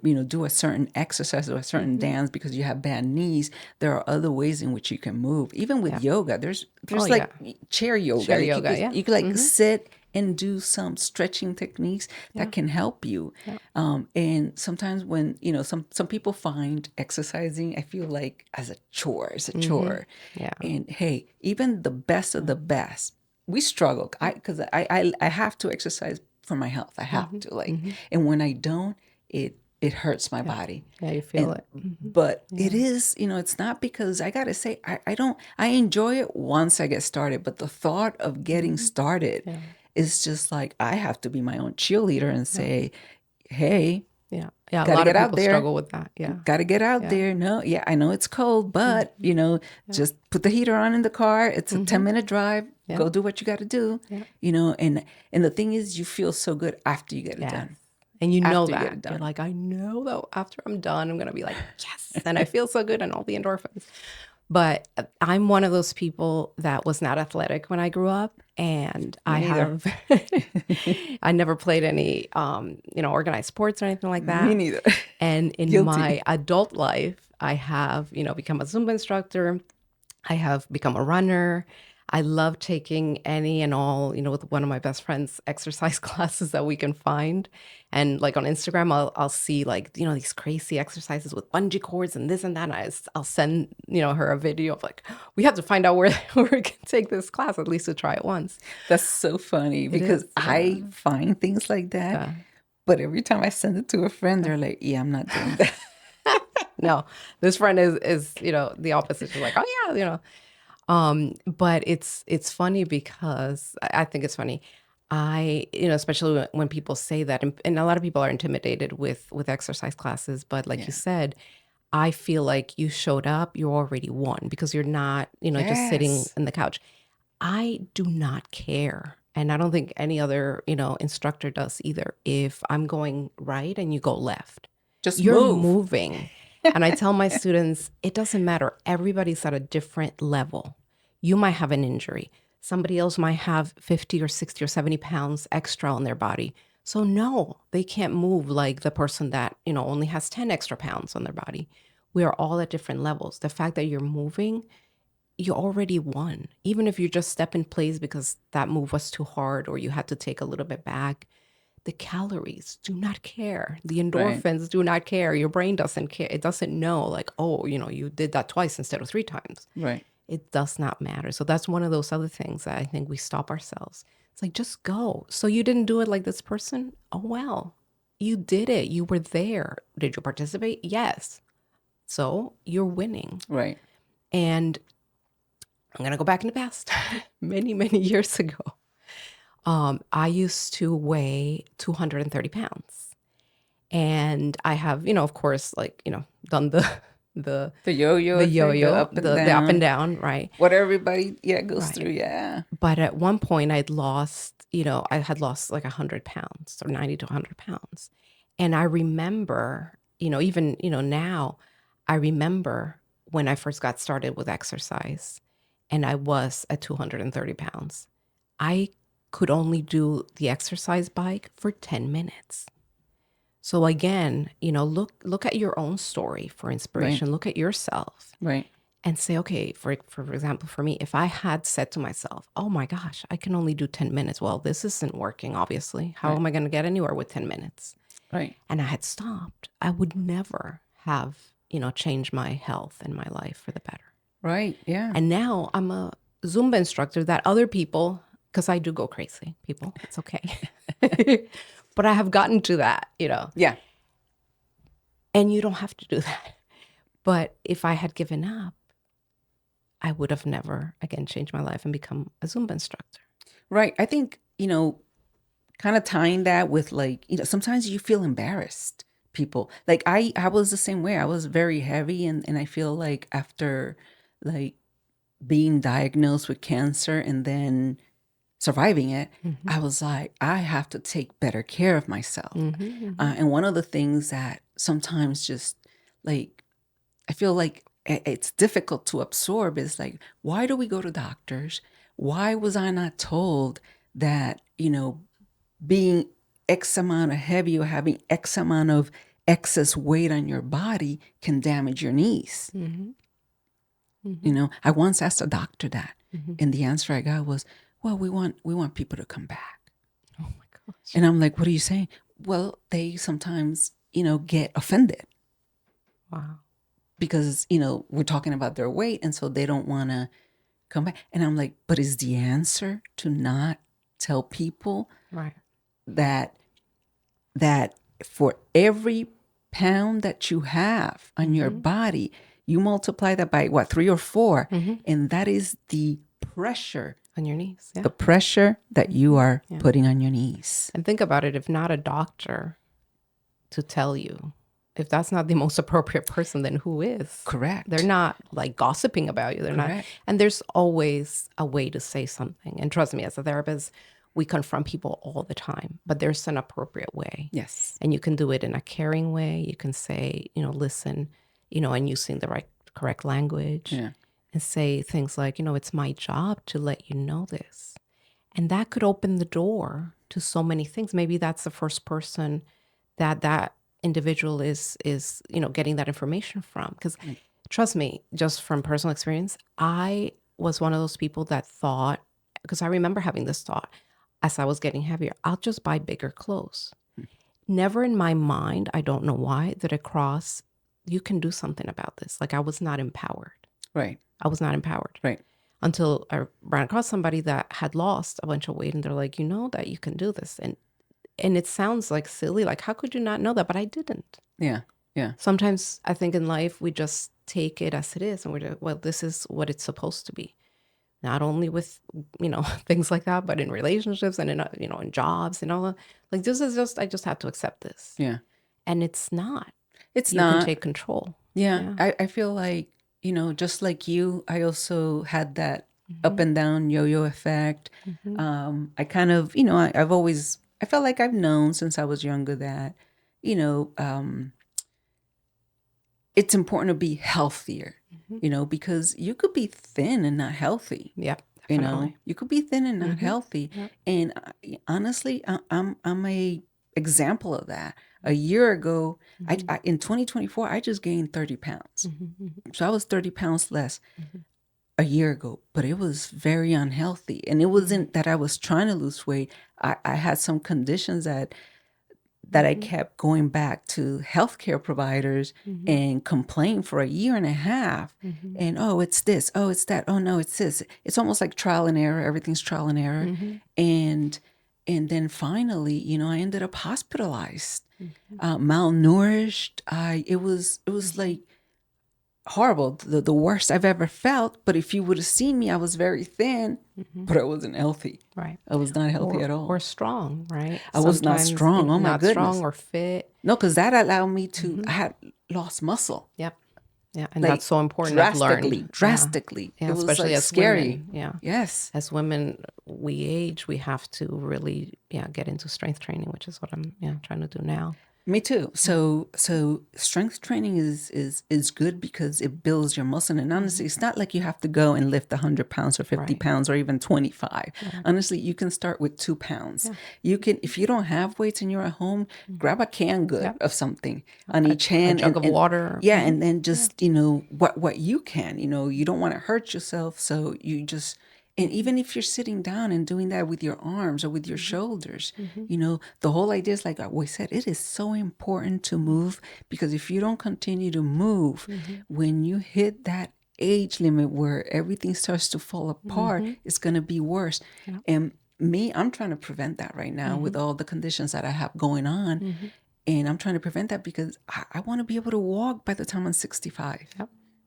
[SPEAKER 1] do a certain exercise or a certain dance because you have bad knees, there are other ways in which you can move. Even with yoga, there's chair yoga.
[SPEAKER 2] Chair yoga,
[SPEAKER 1] you could sit and do some stretching techniques that can help you. And sometimes when some people find exercising, I feel like, as a chore. It's a chore. And hey, even the best of the best, we struggle. Because I have to exercise for my health. I have to, and when I don't, it hurts my body.
[SPEAKER 2] Yeah, you feel it.
[SPEAKER 1] But it is, it's not, because I gotta say, I enjoy it once I get started, but the thought of getting started is just like, I have to be my own cheerleader and say, hey,
[SPEAKER 2] yeah,
[SPEAKER 1] a
[SPEAKER 2] lot
[SPEAKER 1] get
[SPEAKER 2] of
[SPEAKER 1] out
[SPEAKER 2] people
[SPEAKER 1] there.
[SPEAKER 2] struggle with that. Yeah,
[SPEAKER 1] Gotta get out there. No, I know it's cold, but just put the heater on in the car. It's a 10-minute drive. Go do what you got to do. And the thing is, you feel so good after you get it done.
[SPEAKER 2] And you know
[SPEAKER 1] After you get
[SPEAKER 2] that.
[SPEAKER 1] it done.
[SPEAKER 2] You're like, I know that after I'm done, I'm going to be like, yes. And I feel so good, and all the endorphins. But I'm one of those people that was not athletic when I grew up. And I never played any, organized sports or anything like that.
[SPEAKER 1] Me neither.
[SPEAKER 2] And in my adult life, I have, become a Zumba instructor. I have become a runner. I love taking any and all, with one of my best friends, exercise classes that we can find. And like on Instagram, I'll see like, these crazy exercises with bungee cords and this and that. And I'll send, her a video of like, we have to find out where we can take this class, at least to try it once.
[SPEAKER 1] That's so funny because I find things like that. But every time I send it to a friend, they're like, yeah, I'm not doing that.
[SPEAKER 2] No, this friend is, the opposite. She's like, oh yeah, but it's funny because I think it's funny. Especially when people say that, and a lot of people are intimidated with exercise classes, but like you said, I feel like you showed up, you already won, because you're not, just sitting in the couch. I do not care. And I don't think any other, instructor does either. If I'm going right and you go left, you're moving. And I tell my students, it doesn't matter. Everybody's at a different level. You might have an injury. Somebody else might have 50 or 60 or 70 pounds extra on their body. So no, they can't move like the person that, only has 10 extra pounds on their body. We are all at different levels. The fact that you're moving, you already won. Even if you just step in place because that move was too hard or you had to take a little bit back, The calories do not care. The
[SPEAKER 1] Right.
[SPEAKER 2] endorphins do not care. Your brain doesn't care. It doesn't know, like, oh, you did that twice instead of 3 times.
[SPEAKER 1] Right.
[SPEAKER 2] It does not matter. So that's one of those other things that I think we stop ourselves. It's like, just go. So you didn't do it like this person? Oh, well, you did it. You were there. Did you participate? Yes. So you're winning.
[SPEAKER 1] Right.
[SPEAKER 2] And I'm going to go back in the past, many, many years ago. I used to weigh 230 pounds. And I have, of course, like, done the
[SPEAKER 1] yo-yo effect,
[SPEAKER 2] yo-yo, the up and
[SPEAKER 1] down.
[SPEAKER 2] down, right?
[SPEAKER 1] What everybody goes
[SPEAKER 2] Right.
[SPEAKER 1] through, yeah.
[SPEAKER 2] But at one point I had lost like 100 pounds or 90 to 100 pounds. And I remember, even, now I remember when I first got started with exercise and I was at 230 pounds, I could only do the exercise bike for 10 minutes. So again, look at your own story for inspiration.
[SPEAKER 1] Right.
[SPEAKER 2] Look at yourself.
[SPEAKER 1] Right.
[SPEAKER 2] And say, okay, for example, for me, if I had said to myself, oh my gosh, I can only do 10 minutes. Well, this isn't working, obviously. How am I going to get anywhere with 10 minutes?
[SPEAKER 1] Right.
[SPEAKER 2] And I had stopped. I would never have, changed my health and my life for the better.
[SPEAKER 1] Right. Yeah.
[SPEAKER 2] And now I'm a Zumba instructor that other people, because I do go crazy, people, it's okay. But I have gotten to that,
[SPEAKER 1] Yeah.
[SPEAKER 2] And you don't have to do that. But if I had given up, I would have never, again, changed my life and become a Zumba instructor.
[SPEAKER 1] Right. I think, kind of tying that with like, sometimes you feel embarrassed, people. Like I was the same way. I was very heavy and I feel like after like being diagnosed with cancer and then surviving it, I was like, I have to take better care of myself. And one of the things that sometimes just like, I feel like it's difficult to absorb is like, why do we go to doctors? Why was I not told that, being X amount of heavy or having X amount of excess weight on your body can damage your knees? I once asked a doctor that, and the answer I got was, well, we want people to come back.
[SPEAKER 2] Oh my gosh.
[SPEAKER 1] And I'm like, what are you saying? Well, they sometimes, get offended.
[SPEAKER 2] Wow.
[SPEAKER 1] Because, we're talking about their weight. And so they don't want to come back. And I'm like, but is the answer to not tell people
[SPEAKER 2] Right.
[SPEAKER 1] that for every pound that you have on your body, you multiply that by 3 or 4. And that is the pressure
[SPEAKER 2] On your knees. Yeah.
[SPEAKER 1] the pressure that you are putting on your knees.
[SPEAKER 2] And think about it, if not a doctor to tell you, if that's not the most appropriate person, then who is?
[SPEAKER 1] Correct.
[SPEAKER 2] They're not like gossiping about you. They're not. And there's always a way to say something. And trust me, as a therapist, we confront people all the time, but there's an appropriate way.
[SPEAKER 1] Yes.
[SPEAKER 2] And you can do it in a caring way. You can say, listen, and using the correct language.
[SPEAKER 1] Yeah.
[SPEAKER 2] And say things like, it's my job to let you know this. And that could open the door to so many things. Maybe that's the first person that individual is getting that information from. Because trust me, just from personal experience, I was one of those people that thought, because I remember having this thought as I was getting heavier, I'll just buy bigger clothes. Never in my mind, I don't know why, did it cross, you can do something about this. Like I was not empowered.
[SPEAKER 1] Right.
[SPEAKER 2] I was not empowered.
[SPEAKER 1] Right.
[SPEAKER 2] Until I ran across somebody that had lost a bunch of weight and they're like, that you can do this. And it sounds like silly, like how could you not know that? But I didn't.
[SPEAKER 1] Yeah. Yeah.
[SPEAKER 2] Sometimes I think in life we just take it as it is and we're just, well, this is what it's supposed to be. Not only with, things like that, but in relationships and in, in jobs and all that. Like this is just, I just have to accept this.
[SPEAKER 1] Yeah.
[SPEAKER 2] And it's not.
[SPEAKER 1] It's
[SPEAKER 2] you
[SPEAKER 1] not.
[SPEAKER 2] can take control.
[SPEAKER 1] Yeah. I feel like, just like you, I also had that up and down yo-yo effect. I kind of, I've always, I felt like I've known since I was younger that, it's important to be healthier, because you could be thin and not healthy.
[SPEAKER 2] Yeah. Definitely.
[SPEAKER 1] You could be thin and not healthy.
[SPEAKER 2] Yep.
[SPEAKER 1] And honestly, I'm a example of that. A year ago, in 2024, I just gained 30 pounds. So I was 30 pounds less. a year ago, but it was very unhealthy. And it wasn't that I was trying to lose weight. I had some conditions that I kept going back to healthcare providers and complained for a year and a half. And, oh, it's this. Oh, it's that. Oh, no, it's this. It's almost like trial and error. Everything's trial and error. And then finally, you know, I ended up hospitalized, malnourished. It was like horrible, the worst I've ever felt. But if you would have seen me, I was very thin, but I wasn't healthy.
[SPEAKER 2] Right.
[SPEAKER 1] I was not healthy at all.
[SPEAKER 2] Or strong, right?
[SPEAKER 1] I was not strong. Oh my
[SPEAKER 2] not
[SPEAKER 1] goodness.
[SPEAKER 2] strong or fit.
[SPEAKER 1] No, because that allowed me to, I had lost muscle.
[SPEAKER 2] Yep. Yeah. And
[SPEAKER 1] Like,
[SPEAKER 2] that's so important. I've learned.
[SPEAKER 1] Drastically.
[SPEAKER 2] Yeah.
[SPEAKER 1] It was
[SPEAKER 2] Especially
[SPEAKER 1] like
[SPEAKER 2] as
[SPEAKER 1] scary.
[SPEAKER 2] women. Yeah.
[SPEAKER 1] Yes.
[SPEAKER 2] As women, we age, we have to really, get into strength training, which is what I'm trying to do now.
[SPEAKER 1] Me too. So strength training is good because it builds your muscle. And honestly, it's not like you have to go and lift 100 pounds or 50 pounds or even 25. Honestly, you can start with 2 pounds. You can, if you don't have weights and you're at home, grab a can good of something on each hand.
[SPEAKER 2] A jug of water.
[SPEAKER 1] Yeah. And then just, you know, what you can, you know, you don't want to hurt yourself. So you just, and even if you're sitting down and doing that with your arms or with your shoulders, you know, the whole idea is like we said, it is so important to move, because if you don't continue to move, when you hit that age limit where everything starts to fall apart, it's going to be worse. And I'm trying to prevent that right now with all the conditions that I have going on. And I'm trying to prevent that because I want to be able to walk by the time I'm 65,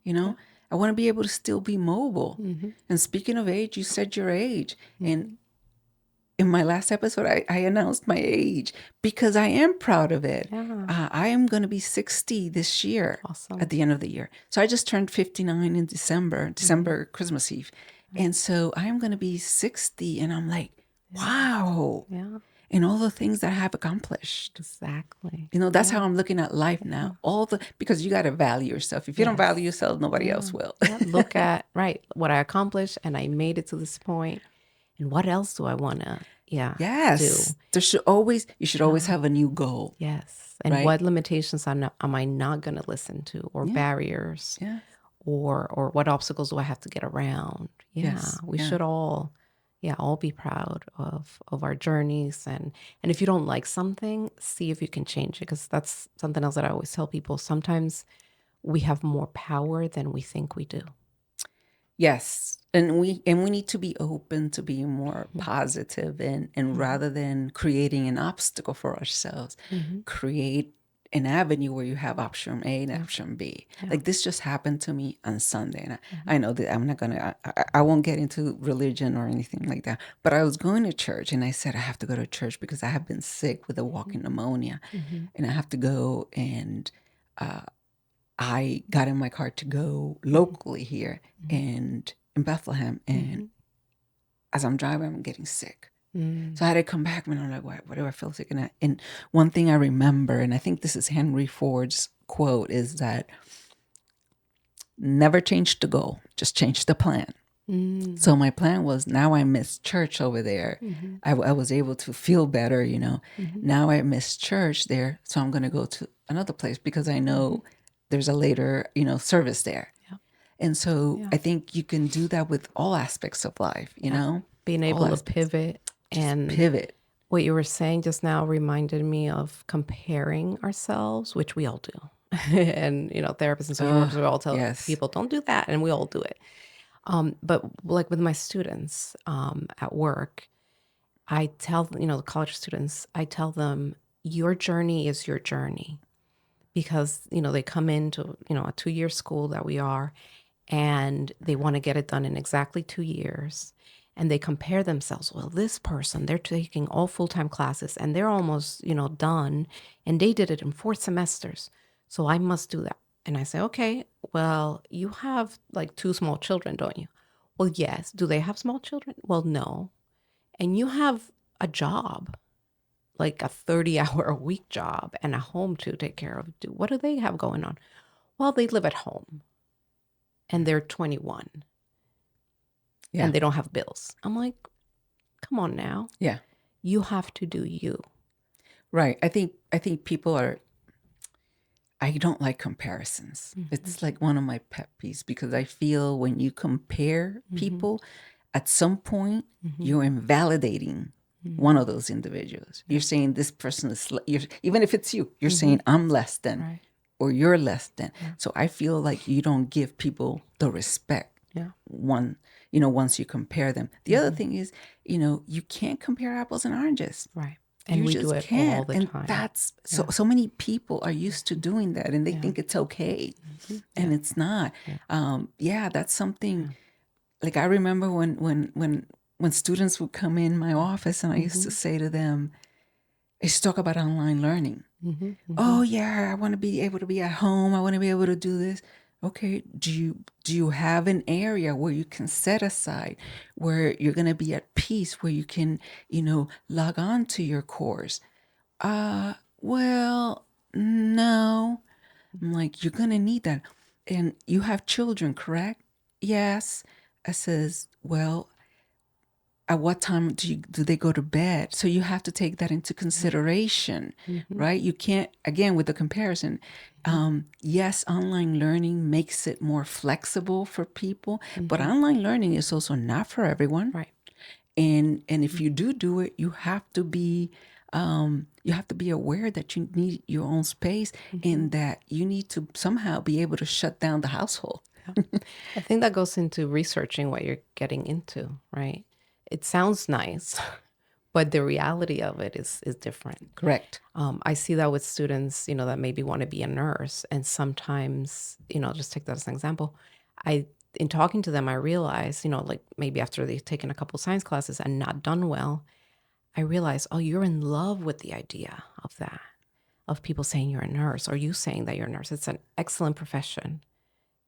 [SPEAKER 1] you know? I want to be able to still be mobile. And speaking of age, you said your age. And in my last episode, I announced my age because I am proud of it. I am going to be 60 this year at the end of the year. So I just turned 59 in December, Christmas Eve. And so I am going to be 60. And I'm like, wow. And all the things that I have accomplished.
[SPEAKER 2] Exactly.
[SPEAKER 1] You know, that's how I'm looking at life now. Because you got to value yourself. If you don't value yourself, nobody else will.
[SPEAKER 2] Look at, what I accomplished, and I made it to this point. And what else do I want to, do?
[SPEAKER 1] You should always have a new goal.
[SPEAKER 2] Yes. And what limitations am I not going to listen to, or barriers, or what obstacles do I have to get around? We should all be proud of our journeys. And if you don't like something, see if you can change it, because that's something else that I always tell people. Sometimes we have more power than we think we do.
[SPEAKER 1] Yes. And we need to be open to being more positive and rather than creating an obstacle for ourselves, create an avenue where you have option A and option B. Like this just happened to me on Sunday. And I know that I'm not going to, I won't get into religion or anything like that. But I was going to church and I said, I have to go to church because I have been sick with a walking pneumonia. And I have to go. And I got in my car to go locally here and in Bethlehem. And as I'm driving, I'm getting sick. So I had to come back and I'm like, why do I feel sick? And one thing I remember, and I think this is Henry Ford's quote, is that never change the goal, just change the plan. So my plan was, now I miss church over there. I was able to feel better, you know. Now I miss church there, so I'm going to go to another place because I know there's a later, you know, service there. And so I think you can do that with all aspects of life, you know.
[SPEAKER 2] Being able to pivot. And
[SPEAKER 1] pivot.
[SPEAKER 2] What you were saying just now reminded me of comparing ourselves, which we all do. And, you know, therapists and social workers will all tell people, don't do that. And we all do it. But like with my students at work, I tell, you know, the college students, I tell them, your journey is your journey. Because, you know, they come into, you know, a 2-year school that we are, and they want to get it done in exactly 2 years. And they compare themselves. Well, this person, they're taking all full-time classes and they're almost, you know, done. And they did it in 4 semesters. So I must do that. And I say, okay, well, you have like 2 small children, don't you? Well, yes. Do they have small children? Well, no. And you have a job, like a 30-hour-a-week job and a home to take care of. What do they have going on? Well, they live at home and they're 21. And they don't have bills. I'm like, come on now.
[SPEAKER 1] Yeah.
[SPEAKER 2] You have to do you.
[SPEAKER 1] Right. I think people are, I don't like comparisons. It's like one of my pet peeves because I feel when you compare people, at some point you're invalidating one of those individuals. You're saying this person is, even if it's you, you're saying I'm less than,
[SPEAKER 2] Right.
[SPEAKER 1] or you're less than. So I feel like you don't give people the respect.
[SPEAKER 2] Yeah.
[SPEAKER 1] Once you compare them. The other thing is, you can't compare apples and oranges.
[SPEAKER 2] Right. And
[SPEAKER 1] You
[SPEAKER 2] we do
[SPEAKER 1] just
[SPEAKER 2] it all
[SPEAKER 1] can't.
[SPEAKER 2] the
[SPEAKER 1] And
[SPEAKER 2] time.
[SPEAKER 1] that's so many people are used to doing that and they think it's okay. And it's not. That's something like I remember when students would come in my office and I used to say to them, I used to talk about online learning. Oh yeah, I want to be able to be at home. I want to be able to do this. Okay, do you have an area where you can set aside where you're going to be at peace, where you can, log on to your course? Well, no. I'm like, you're going to need that. And you have children, correct? Yes. I says, well, at what time do they go to bed? So you have to take that into consideration, right? You can't, again, with the comparison. Yes, online learning makes it more flexible for people, but online learning is also not for everyone.
[SPEAKER 2] Right.
[SPEAKER 1] And if you do it, you have to be aware that you need your own space and that you need to somehow be able to shut down the household.
[SPEAKER 2] I think that goes into researching what you're getting into, right? It sounds nice, but the reality of it is different.
[SPEAKER 1] Correct.
[SPEAKER 2] I see that with students, that maybe want to be a nurse. And sometimes, just take that as an example. In talking to them, I realize, like maybe after they've taken a couple science classes and not done well, I realize, oh, you're in love with the idea of that, of people saying you're a nurse or you saying that you're a nurse. It's an excellent profession.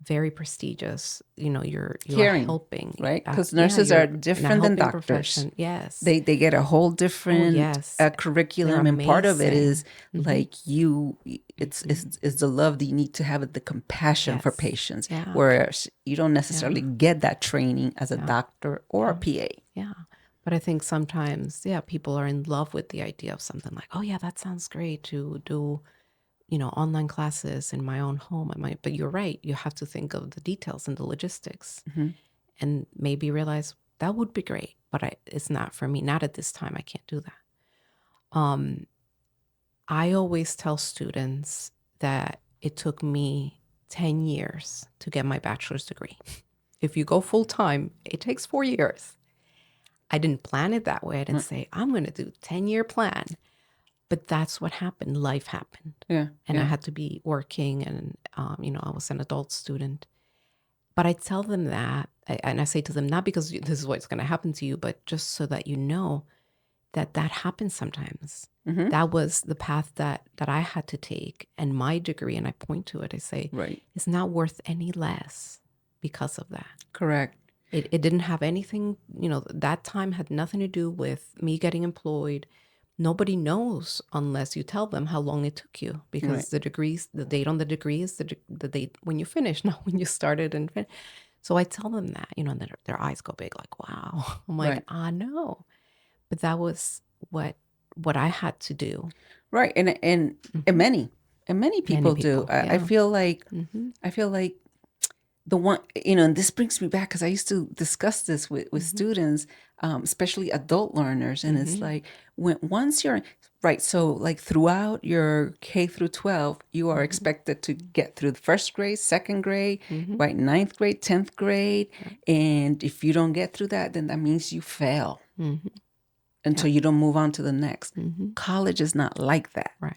[SPEAKER 2] Very prestigious, you're
[SPEAKER 1] Caring,
[SPEAKER 2] helping,
[SPEAKER 1] right? Because nurses are different than doctors.
[SPEAKER 2] Profession. Yes,
[SPEAKER 1] they get a whole different curriculum, and part of it is like it's the love that you need to have, the compassion for patients, whereas you don't necessarily get that training as a doctor or a PA.
[SPEAKER 2] Yeah, but I think sometimes, people are in love with the idea of something like, oh yeah, that sounds great to do. Online classes in my own home. But you're right. You have to think of the details and the logistics and maybe realize that would be great, but it's not for me. Not at this time. I can't do that. I always tell students that it took me 10 years to get my bachelor's degree. If you go full time, it takes 4 years. I didn't plan it that way. I didn't say, I'm going to do 10-year plan. But that's what happened. Life happened. I had to be working and, I was an adult student. But I tell them that, and I say to them, not because this is what's going to happen to you, but just so that you know that happens sometimes. That was the path that I had to take. And my degree, and I point to it, I say, it's not worth any less because of that.
[SPEAKER 1] Correct.
[SPEAKER 2] It didn't have anything, that time had nothing to do with me getting employed. Nobody knows unless you tell them how long it took you, because the date on the degree is the date when you finish, not when you started and finished. So I tell them that, and their eyes go big, like, wow. I'm like, I know. But that was what I had to do.
[SPEAKER 1] Right. And many people do. I feel like the one, and this brings me back because I used to discuss this with students, especially adult learners. And it's like, once you're, right, so like throughout your K through 12, you are expected to get through the first grade, second grade, right, ninth grade, 10th grade. And if you don't get through that, then that means you fail until you don't move on to the next. College is not like that.
[SPEAKER 2] Right.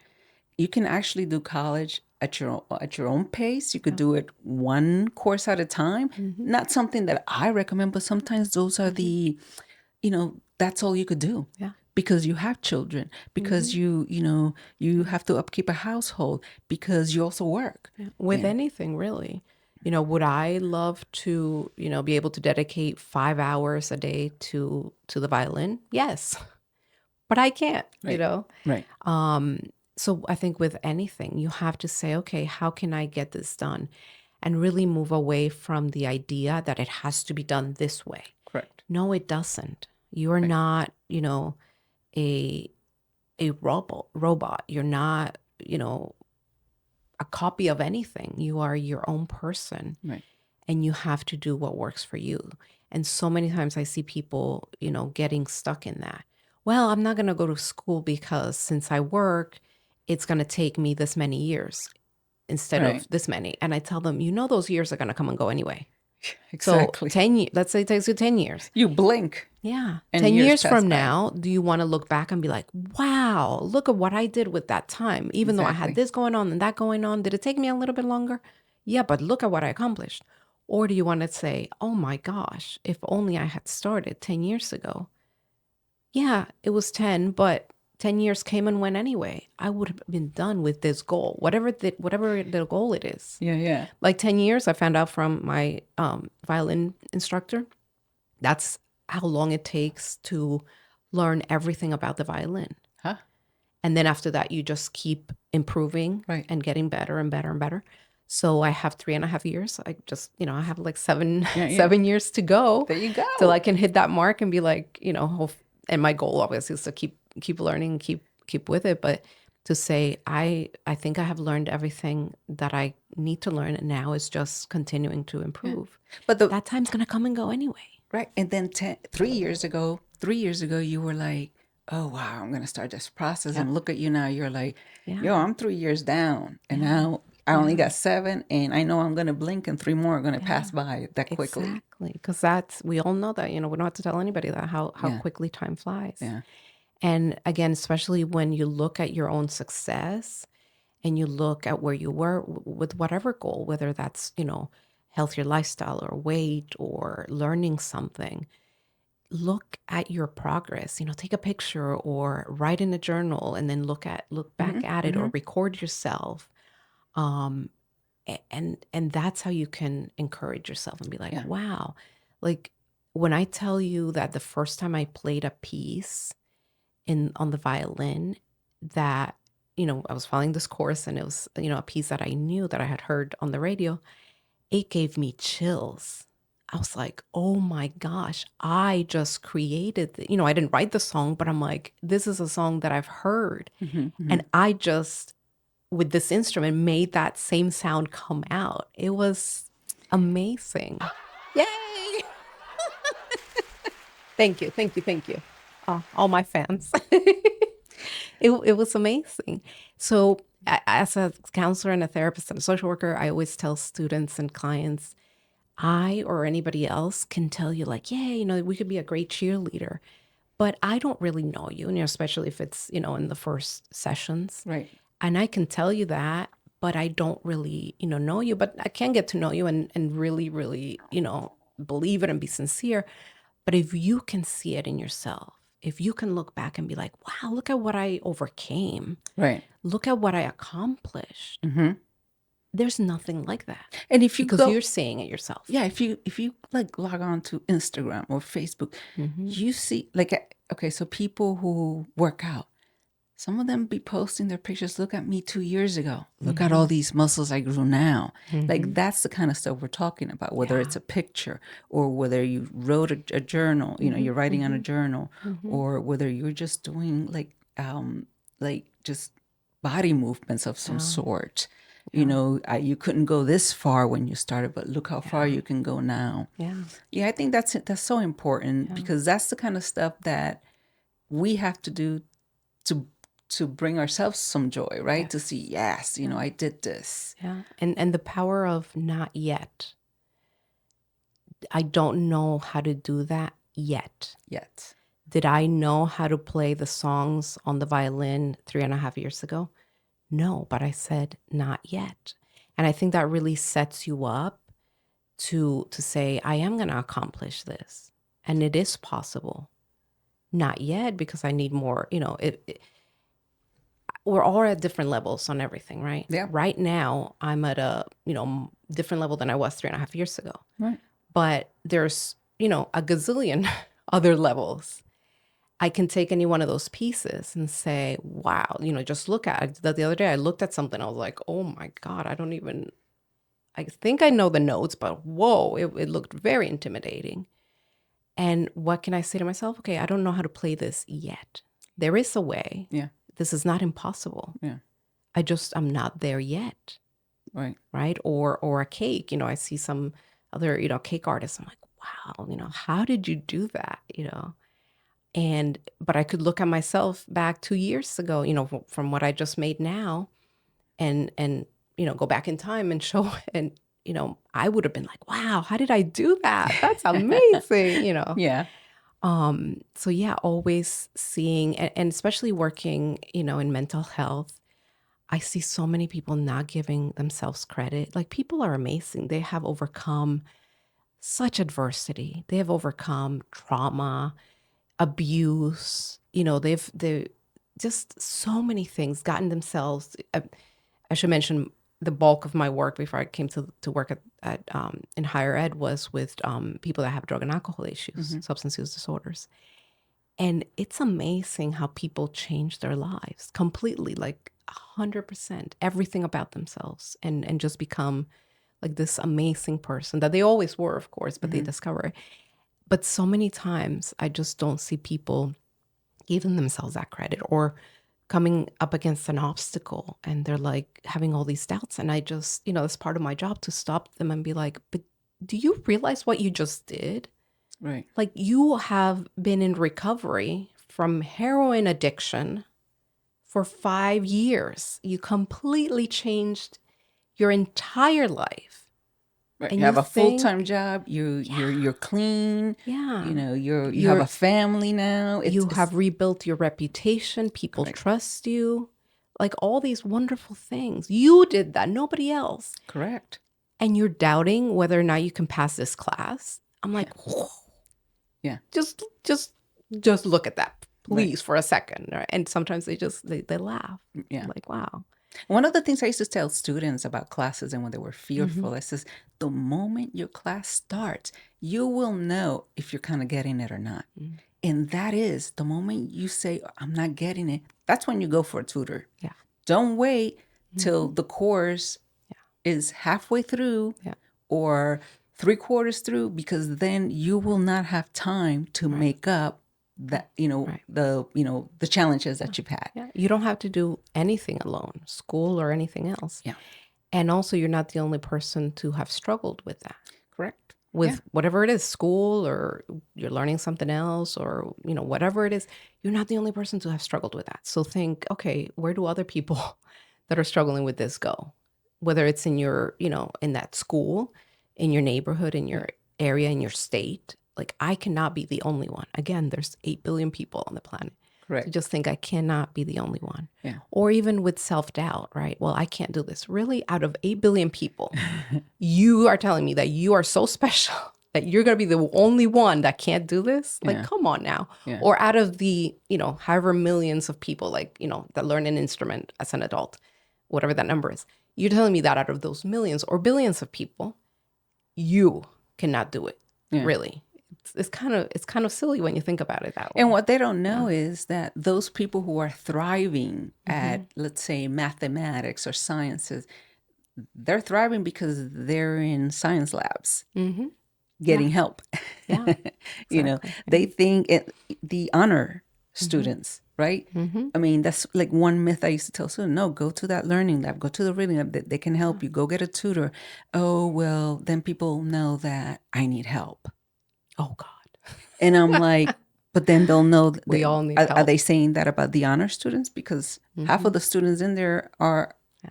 [SPEAKER 1] You can actually do college at your own pace. You could do it one course at a time. Not something that I recommend, but sometimes those are the, that's all you could do.
[SPEAKER 2] Yeah.
[SPEAKER 1] Because you have children, because you have to upkeep a household, because you also work.
[SPEAKER 2] Yeah. With anything, really. Would I love to, be able to dedicate 5 hours a day to the violin? Yes. But I can't,
[SPEAKER 1] Right.
[SPEAKER 2] So I think with anything, you have to say, okay, how can I get this done? And really move away from the idea that it has to be done this way.
[SPEAKER 1] Correct.
[SPEAKER 2] No, it doesn't. You're not, a robot. You're not, a copy of anything. You are your own person.
[SPEAKER 1] Right.
[SPEAKER 2] And you have to do what works for you. And so many times I see people, getting stuck in that. Well, I'm not going to go to school because since I work, it's going to take me this many years instead
[SPEAKER 1] Right.
[SPEAKER 2] of this many. And I tell them, those years are going to come and go anyway.
[SPEAKER 1] Exactly.
[SPEAKER 2] So 10 years, let's say it takes you 10 years.
[SPEAKER 1] You blink.
[SPEAKER 2] Yeah.
[SPEAKER 1] And
[SPEAKER 2] 10 years
[SPEAKER 1] pass
[SPEAKER 2] from
[SPEAKER 1] by.
[SPEAKER 2] now, do you want to look back and be like, wow, look at what I did with that time. Even though I had this going on and that going on, did it take me a little bit longer? Yeah, but look at what I accomplished. Or do you want to say, oh my gosh, if only I had started 10 years ago. Yeah, it was 10, but 10 years came and went anyway. I would have been done with this goal, whatever the goal it is.
[SPEAKER 1] Yeah.
[SPEAKER 2] Like 10 years, I found out from my violin instructor, that's how long it takes to learn everything about the violin.
[SPEAKER 1] Huh?
[SPEAKER 2] And then after that, you just keep improving and getting better and better and better. So I have 3.5 years. I just, I have like 7 years to go.
[SPEAKER 1] There you go.
[SPEAKER 2] Till I can hit that mark and be like, and my goal obviously is to keep learning, keep with it. But to say, I think I have learned everything that I need to learn, and now it's just continuing to improve. Yeah. But that time's gonna come and go anyway.
[SPEAKER 1] Right. And then 3 years ago, you were like, oh, wow, I'm going to start this process. And look at you now. You're like, yo, I'm 3 years down. And now I only got 7. And I know I'm going to blink and 3 more are going to pass by that quickly.
[SPEAKER 2] Exactly. Because we all know that, we don't have to tell anybody that how quickly time flies.
[SPEAKER 1] Yeah.
[SPEAKER 2] And again, especially when you look at your own success and you look at where you were with whatever goal, whether that's, healthier lifestyle or weight or learning something, look at your progress. Take a picture or write in a journal and then look back at it or record yourself. And that's how you can encourage yourself and be like, wow, like when I tell you that the first time I played a piece on the violin that, I was following this course and it was, a piece that I knew that I had heard on the radio, it gave me chills. I was like, oh my gosh, I just created, I didn't write the song, but I'm like, this is a song that I've heard. And I just, with this instrument, made that same sound come out. It was amazing. Yay! Thank you. Oh, all my fans. It was amazing. So as a counselor and a therapist and a social worker, I always tell students and clients, I or anybody else can tell you like, yeah, we could be a great cheerleader, but I don't really know you, especially if it's, in the first sessions.
[SPEAKER 1] Right.
[SPEAKER 2] And I can tell you that, but I don't really, know you, but I can get to know you and really, really, believe it and be sincere. But if you can see it in yourself, if you can look back and be like, wow, look at what I overcame.
[SPEAKER 1] Right.
[SPEAKER 2] Look at what I accomplished. There's nothing like that.
[SPEAKER 1] And if you
[SPEAKER 2] because you're seeing it yourself.
[SPEAKER 1] Yeah, if you like log on to Instagram or Facebook, you see like, okay, so people who work out, some of them be posting their pictures. Look at me 2 years ago. Look at all these muscles I grew now. Like that's the kind of stuff we're talking about, whether it's a picture or whether you wrote a journal, you're writing on a journal, or whether you're just doing like just body movements of some sort. You couldn't go this far when you started, but look how far you can go now. I think that's so important because that's the kind of stuff that we have to do to bring ourselves some joy, right? To see, I did this.
[SPEAKER 2] And the power of not yet. I don't know how to do that yet. Did I know how to play the songs on the violin 3.5 years ago? No, but I said not yet. And I think that really sets you up to say, I am going to accomplish this. And it is possible. Not yet, because I need more, we're all at different levels on everything, right?
[SPEAKER 1] Yeah.
[SPEAKER 2] Right now, I'm at a, different level than I was 3.5 years ago.
[SPEAKER 1] Right.
[SPEAKER 2] But there's, a gazillion other levels. I can take any one of those pieces and say, wow, just look at it. The other day I looked at something. I was like, oh my God, I think I know the notes, but whoa, it looked very intimidating. And what can I say to myself? Okay, I don't know how to play this yet. There is a way.
[SPEAKER 1] Yeah.
[SPEAKER 2] This is not impossible.
[SPEAKER 1] Yeah.
[SPEAKER 2] I'm not there yet.
[SPEAKER 1] Right.
[SPEAKER 2] right? Or a cake. I see some other, cake artists. I'm like, wow, how did you do that? But I could look at myself back 2 years ago, from what I just made now, and go back in time and show, and I would have been like, wow, how did I do that? That's amazing.
[SPEAKER 1] Yeah.
[SPEAKER 2] So yeah, always seeing, and especially working, in mental health, I see so many people not giving themselves credit. Like, people are amazing. They have overcome such adversity. They have overcome trauma, abuse. They've just so many things, gotten themselves. I should mention the bulk of my work before I came to work at in higher ed was with people that have drug and alcohol issues, substance use disorders. And it's amazing how people change their lives completely, like 100%, everything about themselves, and just become like this amazing person that they always were, of course, but they discover it. But so many times I just don't see people giving themselves that credit, or coming up against an obstacle and they're like having all these doubts. And I just, it's part of my job to stop them and be like, but do you realize what you just did?
[SPEAKER 1] Right.
[SPEAKER 2] Like, you have been in recovery from heroin addiction for 5 years. You completely changed your entire life.
[SPEAKER 1] Right.
[SPEAKER 2] And
[SPEAKER 1] You have a
[SPEAKER 2] think,
[SPEAKER 1] full-time job. You're clean.
[SPEAKER 2] yeah,
[SPEAKER 1] You have a family now.
[SPEAKER 2] You have rebuilt your reputation. People
[SPEAKER 1] Correct.
[SPEAKER 2] trust you. Like, all these wonderful things. You did that, nobody else.
[SPEAKER 1] Correct.
[SPEAKER 2] And you're doubting whether or not you can pass this class. I'm like, whoa.
[SPEAKER 1] Yeah.
[SPEAKER 2] Just look at that, please, for a second. Right? And sometimes they laugh.
[SPEAKER 1] Yeah.
[SPEAKER 2] I'm like, wow.
[SPEAKER 1] One of the things I used to tell students about classes and when they were fearful, I says, the moment your class starts, you will know if you're kind of getting it or not. And that is the moment you say, I'm not getting it. That's when you go for a tutor.
[SPEAKER 2] Yeah.
[SPEAKER 1] Don't wait till the course is halfway through or 3/4 through, because then you will not have time to make up that, the challenges that you've had.
[SPEAKER 2] Yeah. You don't have to do anything alone, school or anything else.
[SPEAKER 1] Yeah.
[SPEAKER 2] And also, you're not the only person to have struggled with that.
[SPEAKER 1] Correct.
[SPEAKER 2] With whatever it is, school, or you're learning something else, or, whatever it is, you're not the only person to have struggled with that. So think, okay, where do other people that are struggling with this go? Whether it's in your, in that school, in your neighborhood, in your area, in your state. Like, I cannot be the only one. Again, there's 8 billion people on the planet.
[SPEAKER 1] Correct.
[SPEAKER 2] So just think, I cannot be the only one.
[SPEAKER 1] Yeah.
[SPEAKER 2] Or even with self-doubt, right? Well, I can't do this. Really? Out of 8 billion people, you are telling me that you are so special that you're going to be the only one that can't do this? Like, come on now.
[SPEAKER 1] Yeah.
[SPEAKER 2] Or out of the, however millions of people, like, that learn an instrument as an adult, whatever that number is, you're telling me that out of those millions or billions of people, you cannot do it. Really. It's kind of silly when you think about it that way.
[SPEAKER 1] And what they don't know is that those people who are thriving at, let's say, mathematics or sciences, they're thriving because they're in science labs getting help.
[SPEAKER 2] Yeah, exactly.
[SPEAKER 1] They think the honor students, right? I mean, that's like one myth I used to tell students. No, go to that learning lab, go to the reading lab. They can help you. Go get a tutor. Oh, well, then people know that I need help.
[SPEAKER 2] Oh, God.
[SPEAKER 1] And I'm like, but then they'll know.
[SPEAKER 2] We all need
[SPEAKER 1] are
[SPEAKER 2] help.
[SPEAKER 1] they saying that about the honor students? Because half of the students in there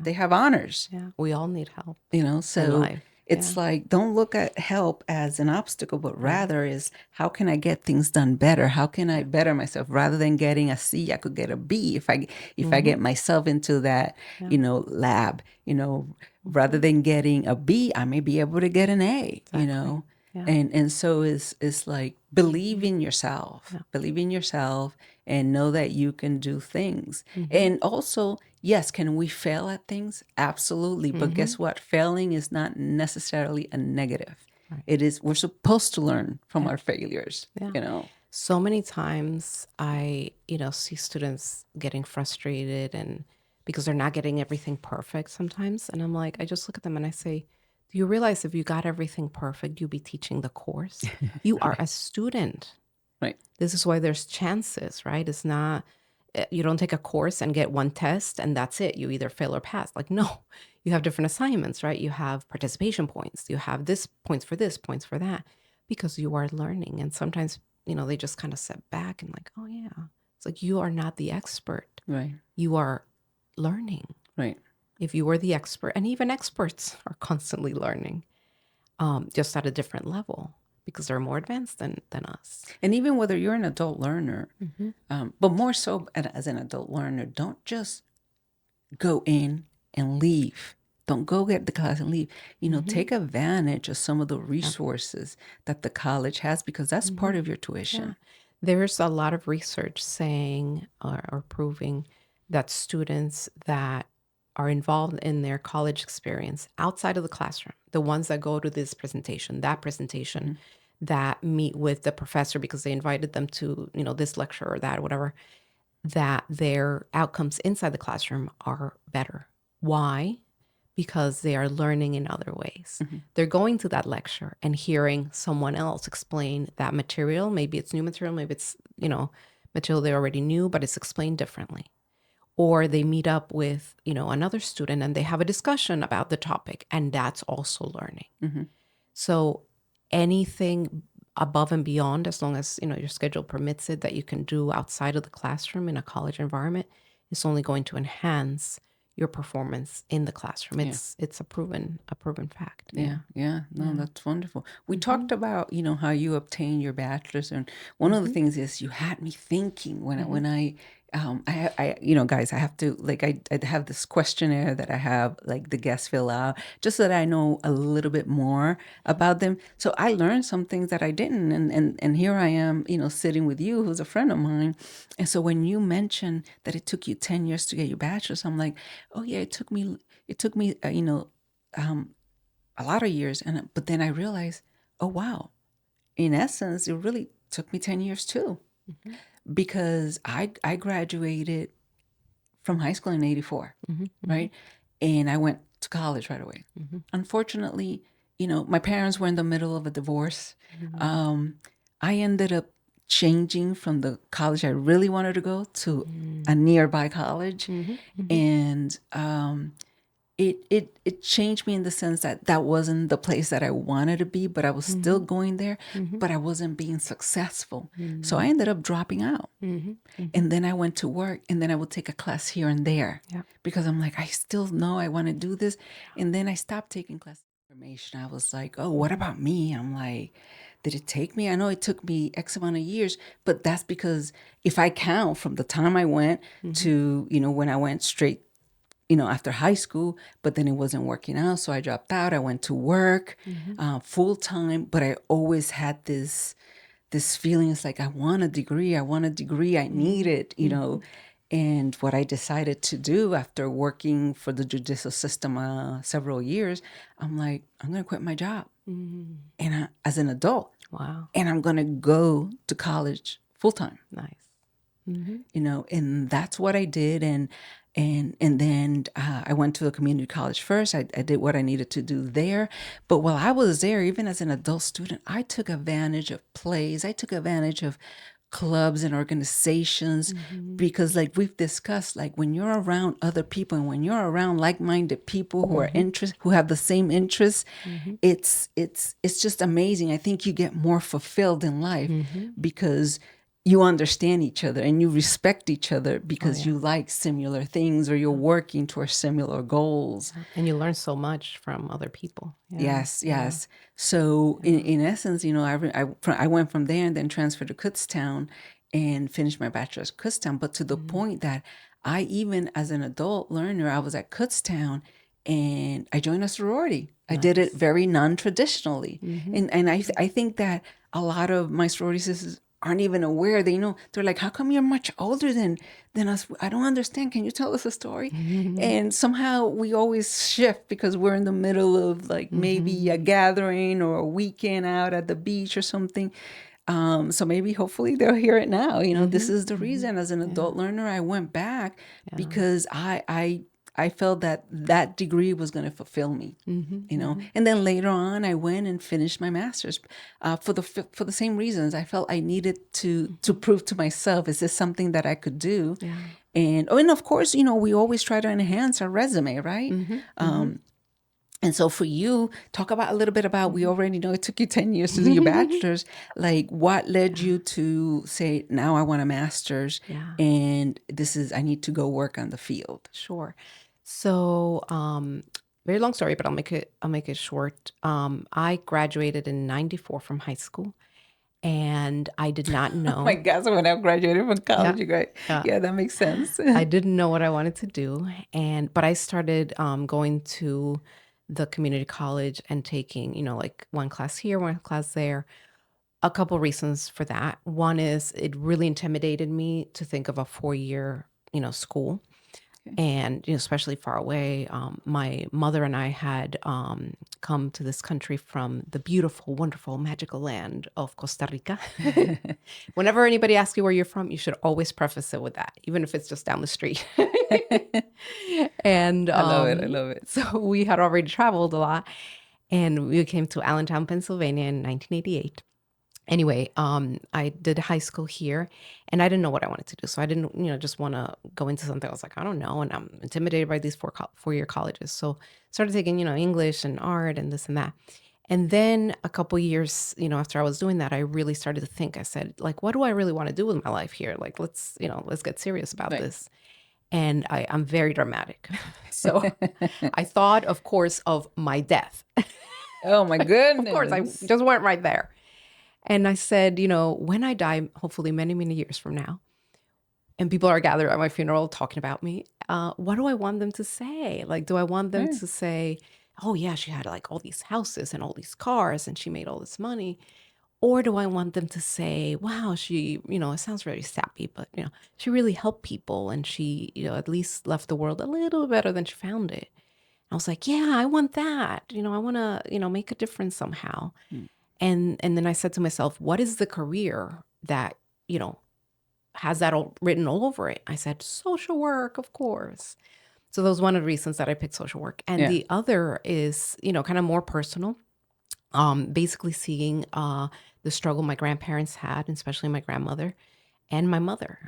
[SPEAKER 1] they have honors.
[SPEAKER 2] Yeah, we all need help.
[SPEAKER 1] So it's like, don't look at help as an obstacle, but rather is, how can I get things done better? How can I better myself? Rather than getting a C, I could get a B if I get myself into that, lab. Rather than getting a B, I may be able to get an A.
[SPEAKER 2] Exactly.
[SPEAKER 1] And so it's like, believe in yourself, and know that you can do things. And also, yes, can we fail at things? Absolutely. But guess what? Failing is not necessarily a negative. Right. It is, we're supposed to learn from our failures,
[SPEAKER 2] So many times I, see students getting frustrated, and because they're not getting everything perfect sometimes. And I'm like, I just look at them and I say, do you realize if you got everything perfect, you'd be teaching the course? You are a student.
[SPEAKER 1] Right.
[SPEAKER 2] This is why there's chances, right? It's not, you don't take a course and get one test and that's it. You either fail or pass. Like, no, you have different assignments, right? You have participation points. You have this points for this, points for that, because you are learning. And sometimes, they just kind of sit back and like, oh yeah, it's like you are not the expert.
[SPEAKER 1] Right.
[SPEAKER 2] You are learning.
[SPEAKER 1] Right.
[SPEAKER 2] If you were the expert, and even experts are constantly learning, just at a different level because they're more advanced than us.
[SPEAKER 1] And even whether you're an adult learner, but more so as an adult learner, don't just go in and leave. Don't go get the class and leave. Take advantage of some of the resources that the college has, because that's part of your tuition.
[SPEAKER 2] Yeah. There's a lot of research saying or proving that students that are involved in their college experience outside of the classroom, the ones that go to this presentation, that presentation, that meet with the professor because they invited them to, this lecture or that, or whatever, that their outcomes inside the classroom are better. Why? Because they are learning in other ways. They're going to that lecture and hearing someone else explain that material. Maybe it's new material, maybe it's, material they already knew, but it's explained differently. Or they meet up with, another student and they have a discussion about the topic, and that's also learning. So anything above and beyond, as long as, your schedule permits it, that you can do outside of the classroom in a college environment is only going to enhance your performance in the classroom. It's a proven fact.
[SPEAKER 1] Yeah. No, that's wonderful. We talked about, how you obtained your bachelor's, and one of the things is you had me thinking when I guys, I have to, like, I have this questionnaire that I have, like, the guests fill out just so that I know a little bit more about them. So I learned some things that I didn't. And here I am, sitting with you, who's a friend of mine. And so when you mentioned that it took you 10 years to get your bachelor's, I'm like, oh yeah, it took me, a lot of years. But then I realized, oh wow, in essence, it really took me 10 years too. Because I graduated from high school in 84, right? And I went to college right away. Unfortunately, my parents were in the middle of a divorce. I ended up changing from the college I really wanted to go to a nearby college. And it changed me in the sense that wasn't the place that I wanted to be, but I was still going there, but I wasn't being successful. So I ended up dropping out. And then I went to work, and then I would take a class here and there because I'm like, I still know I want to do this. And then I stopped taking class information. I was like, oh, what about me? I'm like, did it take me? I know it took me X amount of years, but that's because if I count from the time I went to, when I went straight after high school, but then it wasn't working out. So I dropped out. I went to work full time, but I always had this feeling. It's like, I want a degree. I need it, And what I decided to do after working for the judicial system several years, I'm like, I'm going to quit my job. And as an adult.
[SPEAKER 2] Wow.
[SPEAKER 1] And I'm going to go to college full time.
[SPEAKER 2] Nice.
[SPEAKER 1] And that's what I did. And then I went to a community college first. I did what I needed to do there. But while I was there, even as an adult student, I took advantage of plays. I took advantage of clubs and organizations because, like we've discussed, like when you're around other people and when you're around like-minded people who are who have the same interests, it's just amazing. I think you get more fulfilled in life because you understand each other and you respect each other because you like similar things or you're working towards similar goals.
[SPEAKER 2] And you learn so much from other people.
[SPEAKER 1] Yes. So in essence, I went from there and then transferred to Kutztown and finished my bachelor's at Kutztown. But to the point that I, even as an adult learner, I was at Kutztown and I joined a sorority. Nice. I did it very non-traditionally. And I think that a lot of my sorority sisters aren't even aware. They're like, how come you're much older than us? I don't understand. Can you tell us a story? And somehow we always shift because we're in the middle of like maybe a gathering or a weekend out at the beach or something. So maybe hopefully they'll hear it now. This is the reason as an adult learner, I went back because I I felt that degree was going to fulfill me, And then later on, I went and finished my master's for the same reasons. I felt I needed to prove to myself, is this something that I could do?
[SPEAKER 2] Yeah.
[SPEAKER 1] And of course, we always try to enhance our resume, right? And so for you, talk about a little bit about, we already know it took you 10 years to do your bachelor's. Like, what led you to say, now I want a master's,
[SPEAKER 2] Yeah.
[SPEAKER 1] and I need to go work on the field?
[SPEAKER 2] Sure. So, very long story, but I'll make it short. I graduated in '94 from high school, and I did not
[SPEAKER 1] Oh my
[SPEAKER 2] know.
[SPEAKER 1] God, so when I graduated from
[SPEAKER 2] Yeah.
[SPEAKER 1] college, you guys, yeah, that makes sense.
[SPEAKER 2] I didn't know what I wanted to do, but I started going to the community college and taking, like one class here, one class there. A couple reasons for that. One is it really intimidated me to think of a 4-year, school. And especially far away. My mother and I had come to this country from the beautiful, wonderful, magical land of Costa Rica. Whenever anybody asks you where you're from, you should always preface it with that, even if it's just down the street. And
[SPEAKER 1] I love it. I love it.
[SPEAKER 2] So we had already traveled a lot, and we came to Allentown, Pennsylvania in 1988. Anyway, I did high school here, and I didn't know what I wanted to do. So I didn't, just want to go into something. I was like, I don't know. And I'm intimidated by these four-year colleges. So started taking, English and art and this and that. And then a couple years, after I was doing that, I really started to think. I said, like, what do I really want to do with my life here? Like, let's get serious about this. And I'm very dramatic. So I thought, of course, of my death.
[SPEAKER 1] Oh my goodness.
[SPEAKER 2] Of course, I just went right there. And I said, when I die, hopefully many, many years from now, and people are gathered at my funeral talking about me, what do I want them to say? Like, do I want them to say, oh, yeah, she had like all these houses and all these cars and she made all this money? Or do I want them to say, wow, she, it sounds very sappy, but, she really helped people and she, at least left the world a little better than she found it. I was like, yeah, I want that. I want to, make a difference somehow. And then I said to myself, what is the career that, has that all written all over it? I said, social work, of course. So that was one of the reasons that I picked social work. And the other is, kind of more personal. Basically seeing the struggle my grandparents had, especially my grandmother and my mother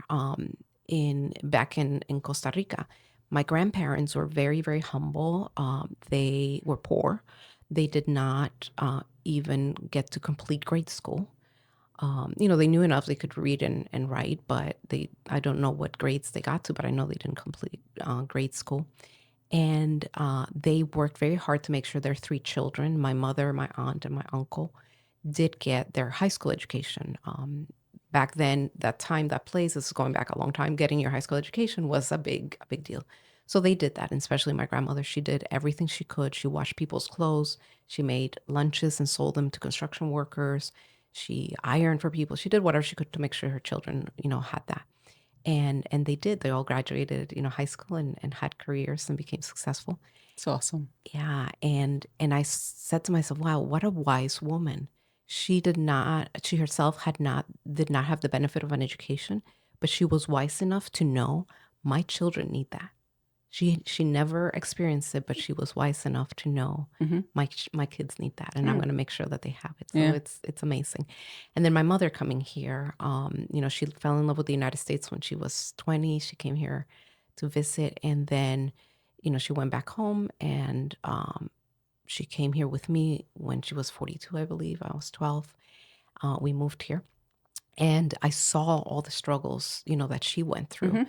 [SPEAKER 2] back in Costa Rica. My grandparents were very, very humble. They were poor. They did not even get to complete grade school. They knew enough, they could read and write, but I don't know what grades they got to, but I know they didn't complete grade school. And they worked very hard to make sure their 3 children, my mother, my aunt, and my uncle, did get their high school education. Back then, that time, that place, this is going back a long time, getting your high school education was a big deal. So they did that, and especially my grandmother. She did everything she could. She washed people's clothes. She made lunches and sold them to construction workers. She ironed for people. She did whatever she could to make sure her children, had that. And they did. They all graduated, high school and had careers and became successful.
[SPEAKER 1] It's awesome.
[SPEAKER 2] Yeah. And I said to myself, wow, what a wise woman. She herself did not have the benefit of an education, but she was wise enough to know my children need that. She never experienced it, but she was wise enough to know my kids need that, and I'm going to make sure that they have it. So it's amazing. And then my mother coming here, she fell in love with the United States when she was 20. She came here to visit, and then, she went back home, and she came here with me when she was 42, I believe. I was 12. We moved here, and I saw all the struggles, that she went through.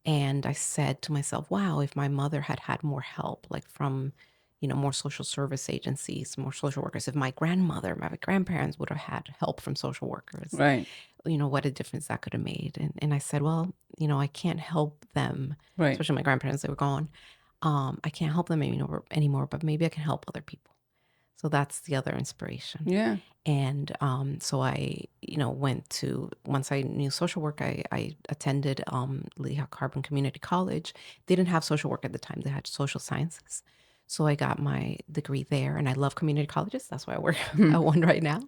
[SPEAKER 2] And I said to myself, wow, if my mother had had more help, like from, more social service agencies, more social workers, if my grandparents would have had help from social workers,
[SPEAKER 1] right?
[SPEAKER 2] What a difference that could have made. And I said, well, I can't help them, especially my grandparents, they were gone. I can't help them anymore, but maybe I can help other people. So that's the other inspiration.
[SPEAKER 1] Yeah.
[SPEAKER 2] And so I, once I knew social work, I attended Lehigh Carbon Community College. They didn't have social work at the time. They had social sciences. So I got my degree there, and I love community colleges. That's why I work at one right now.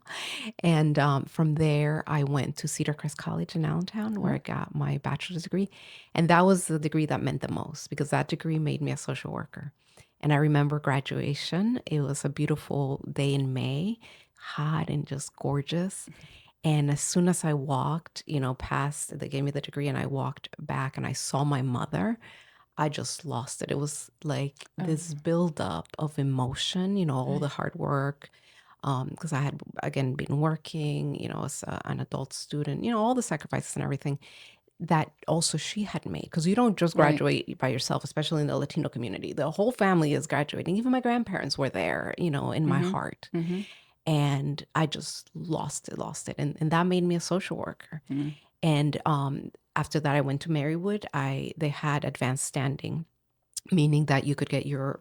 [SPEAKER 2] And from there, I went to Cedar Crest College in Allentown, where I got my bachelor's degree. And that was the degree that meant the most, because that degree made me a social worker. And I remember graduation. It was a beautiful day in May, hot and just gorgeous. And as soon as I walked, past, they gave me the degree, and I walked back and I saw my mother, I just lost it. It was like this buildup of emotion, all the hard work. Because I had, again, been working, as an adult student, all the sacrifices and everything that also she had made. Because you don't just
[SPEAKER 1] Right.
[SPEAKER 2] graduate by yourself, especially in the Latino community. The whole family is graduating. Even my grandparents were there, in my heart. And I just lost it. And that made me a social worker. And after that, I went to Marywood. They had advanced standing, meaning that you could get your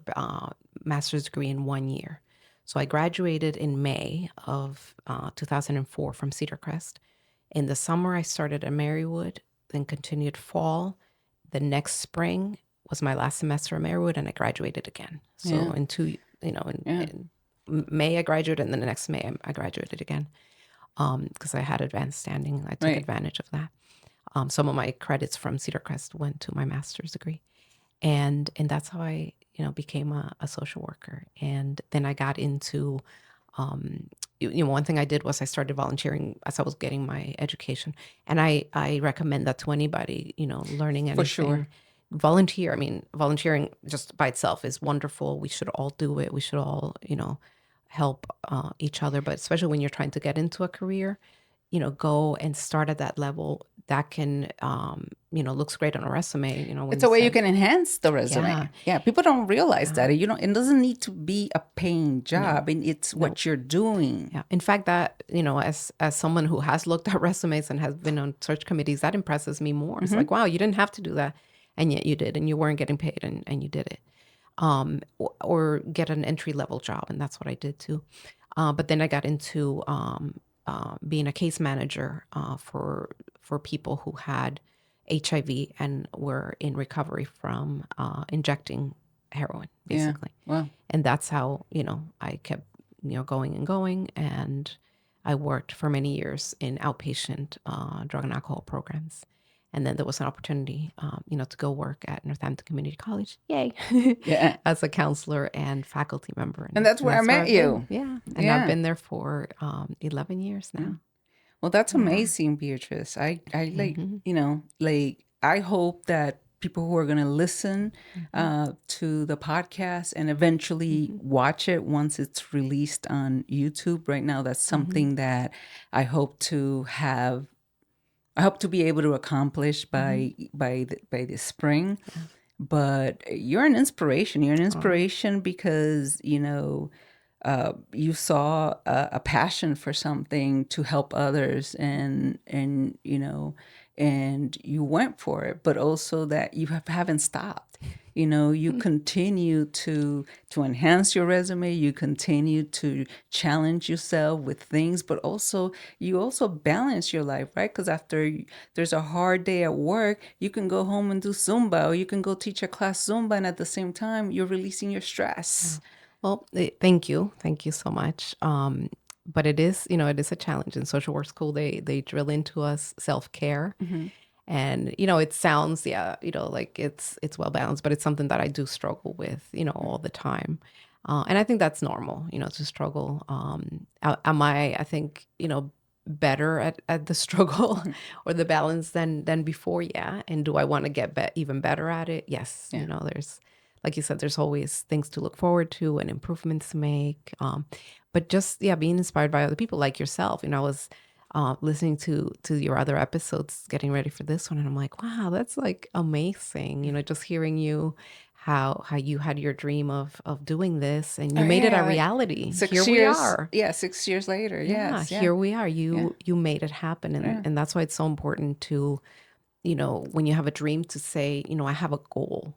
[SPEAKER 2] master's degree in 1 year. So I graduated in May of 2004 from Cedar Crest. In the summer, I started at Marywood, then continued fall. The next spring was my last semester at Marywood, and I graduated again. So in in May I graduated, and then the next May I graduated again because I had advanced standing. I took advantage of that. Some of my credits from Cedar Crest went to my master's degree, and that's how I became a social worker. And then I got into one thing I did was I started volunteering as I was getting my education, and I recommend that to anybody learning anything.
[SPEAKER 1] For sure.
[SPEAKER 2] Volunteer. I mean, volunteering just by itself is wonderful. We should all do it. We should all help each other, but especially when you're trying to get into a career, go and start at that level. That can, looks great on a resume. When
[SPEAKER 1] It's a way you can enhance the resume.
[SPEAKER 2] Yeah.
[SPEAKER 1] Yeah, people don't realize that. It doesn't need to be a paying job, and it's what you're doing.
[SPEAKER 2] Yeah. In fact, that, as someone who has looked at resumes and has been on search committees, that impresses me more. It's like, wow, you didn't have to do that, and yet you did, and you weren't getting paid, and you did it. Or get an entry-level job, and that's what I did too. But then I got into being a case manager for people who had HIV and were in recovery from injecting heroin, basically.
[SPEAKER 1] Yeah. Wow.
[SPEAKER 2] And that's how I kept going and going, and I worked for many years in outpatient drug and alcohol programs. And then there was an opportunity, to go work at Northampton Community College. Yay!
[SPEAKER 1] Yeah.
[SPEAKER 2] As a counselor and faculty member.
[SPEAKER 1] And that's where I met you.
[SPEAKER 2] Yeah. And I've been there for 11 years now.
[SPEAKER 1] Well, that's amazing, Beatrice. I I hope that people who are going to listen to the podcast and eventually watch it once it's released on YouTube. Right now, that's something that I hope to be able to accomplish by this spring. Yeah. But you're an inspiration. You're an inspiration because you saw a passion for something to help others, and you went for it. But also that you haven't stopped. You continue to enhance your resume. You continue to challenge yourself with things, but you also balance your life, right? Because after there's a hard day at work, you can go home and do Zumba, or you can go teach a class Zumba, and at the same time, you're releasing your stress.
[SPEAKER 2] Well, thank you so much. But it is a challenge in social work school. They drill into us self-care. And, it sounds, like it's well balanced, but it's something that I do struggle with, all the time. And I think that's normal, to struggle. Am I think, better at the struggle or the balance than before? Yeah. And do I want to get even better at it? Yes. Yeah. There's, like you said, there's always things to look forward to and improvements to make. But just, being inspired by other people like yourself. I was listening to your other episodes, getting ready for this one, and I'm like, wow, that's like amazing. Just hearing you, how you had your dream of doing this, and you made it a reality.
[SPEAKER 1] 6
[SPEAKER 2] years,
[SPEAKER 1] we are. Yeah, 6 years later. Yes.
[SPEAKER 2] Yeah, here we are. You made it happen, and that's why it's so important to, when you have a dream, to say, I have a goal,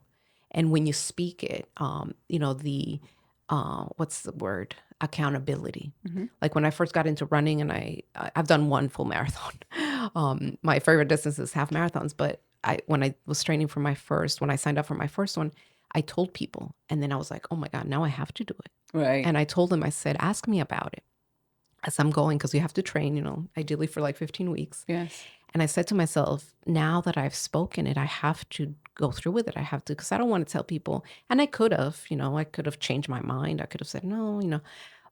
[SPEAKER 2] and when you speak it, the what's the word? Accountability. Like when I first got into running, and I've done one full marathon. My favorite distance is half marathons, but when I was training for when I signed up for my first one, I told people. And then I was like, oh my God, now I have to do it.
[SPEAKER 1] Right.
[SPEAKER 2] And I told them, I said, ask me about it as I'm going, because you have to train, ideally for like 15 weeks.
[SPEAKER 1] Yes.
[SPEAKER 2] And I said to myself, now that I've spoken it, I have to go through with it. I have to, because I don't want to tell people. And I could have, I could have changed my mind. I could have said, no.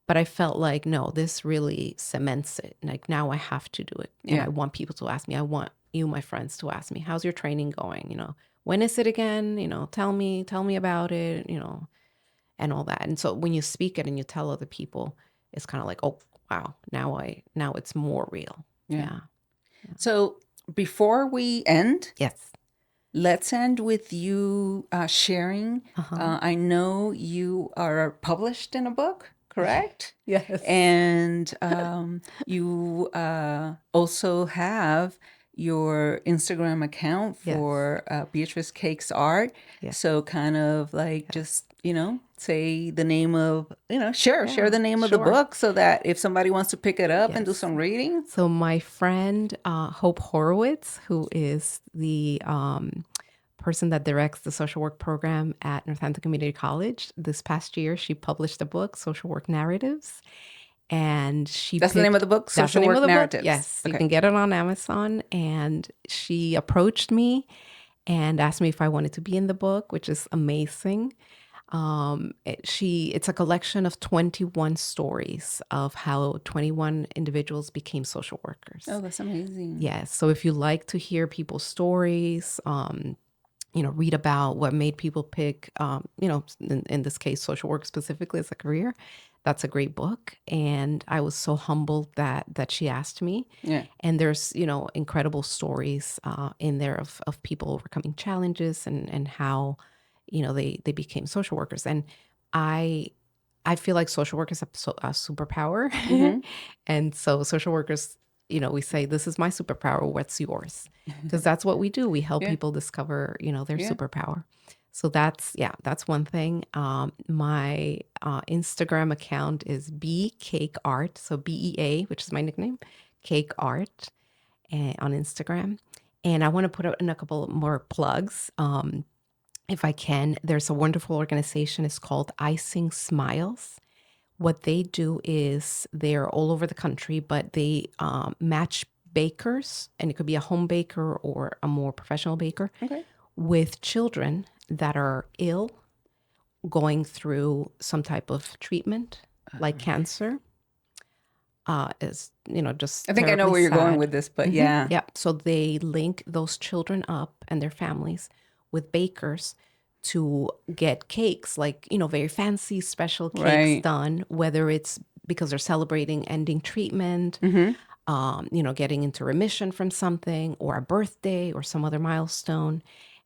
[SPEAKER 2] But I felt like, no, this really cements it. Like now I have to do it. And I want people to ask me. I want you, my friends, to ask me, how's your training going? When is it again? Tell me about it, and all that. And so when you speak it and you tell other people, it's kind of like, oh, wow, now it's more real. Yeah.
[SPEAKER 1] So before we end,
[SPEAKER 2] Yes.
[SPEAKER 1] let's end with you sharing. I know you are published in a book, correct?
[SPEAKER 2] Yes.
[SPEAKER 1] And you also have your Instagram account for Beatriz Cakes Art.
[SPEAKER 2] Yes.
[SPEAKER 1] So kind of like just, say the name of, share the name of the book so that if somebody wants to pick it up and do some reading.
[SPEAKER 2] So my friend, Hope Horowitz, who is the person that directs the social work program at Northampton Community College, this past year, she published a book, Social Work Narratives. And
[SPEAKER 1] That's the name of the book, Social Work Narratives.
[SPEAKER 2] Yes, you can get it on Amazon. And she approached me and asked me if I wanted to be in the book, which is amazing. It's a collection of 21 stories of how 21 individuals became social workers.
[SPEAKER 1] Oh, that's amazing.
[SPEAKER 2] Yes. So if you like to hear people's stories, read about what made people pick, in this case, social work specifically as a career, that's a great book. And I was so humbled that she asked me.
[SPEAKER 1] Yeah.
[SPEAKER 2] And there's, incredible stories in there of people overcoming challenges and how, they became social workers. And I feel like social work is a superpower.
[SPEAKER 1] Mm-hmm.
[SPEAKER 2] And so social workers, we say, this is my superpower. What's yours? Because that's what we do. We help people discover, their superpower. So that's one thing. My Instagram account is Cake Art. So BEA, which is my nickname, Cake Art on Instagram. And I want to put in a couple more plugs. If I can, there's a wonderful organization. It's called Icing Smiles. What they do is they're all over the country, but they match bakers, and it could be a home baker or a more professional baker, with children that are ill, going through some type of treatment, like cancer. Just
[SPEAKER 1] I think I know where you're going with this, but yeah.
[SPEAKER 2] Yeah. So they link those children up and their families with bakers to get cakes, like, very fancy, special cakes done, whether it's because they're celebrating ending treatment, getting into remission from something, or a birthday or some other milestone.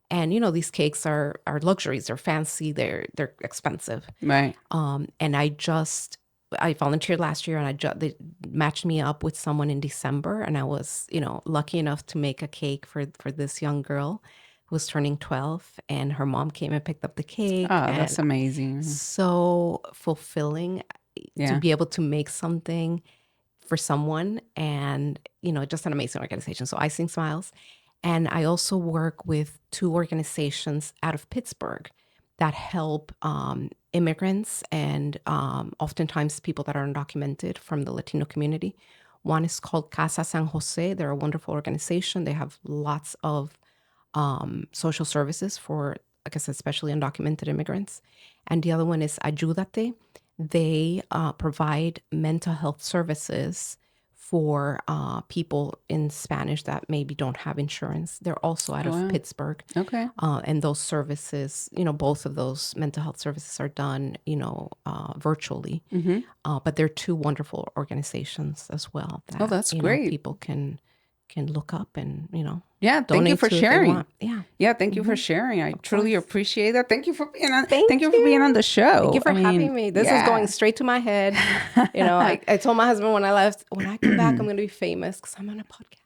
[SPEAKER 2] And, these cakes are luxuries. They're fancy. They're expensive.
[SPEAKER 1] Right.
[SPEAKER 2] And I volunteered last year, and they matched me up with someone in December. And I was, lucky enough to make a cake for this young girl who was turning 12. And her mom came and picked up the cake.
[SPEAKER 1] Oh, that's amazing.
[SPEAKER 2] So fulfilling to be able to make something for someone. And, just an amazing organization. So Icing Smiles. And I also work with 2 organizations out of Pittsburgh that help immigrants and oftentimes people that are undocumented from the Latino community. One is called Casa San Jose. They're a wonderful organization. They have lots of social services for, like I said, especially undocumented immigrants. And the other one is Ayúdate. They provide mental health services for people in Spanish that maybe don't have insurance. They're also out of Pittsburgh.
[SPEAKER 1] Okay.
[SPEAKER 2] And those services, both of those mental health services are done, virtually. But they're 2 wonderful organizations as well. That,
[SPEAKER 1] that's great.
[SPEAKER 2] People can look up and,
[SPEAKER 1] Yeah, thank you for sharing.
[SPEAKER 2] Yeah,
[SPEAKER 1] thank you for sharing. I truly appreciate that. Thank you for being on. Thank you for being on the show.
[SPEAKER 2] Thank you for having me. This is going straight to my head. I told my husband when I left, when I come back, I'm going to be famous because I'm on a podcast.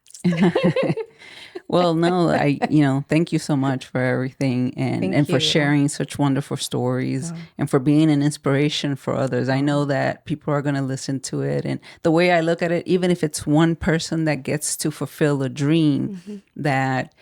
[SPEAKER 1] Well, no, thank you so much for everything and for sharing such wonderful stories and for being an inspiration for others. I know that people are going to listen to it. And the way I look at it, even if it's one person that gets to fulfill a dream that,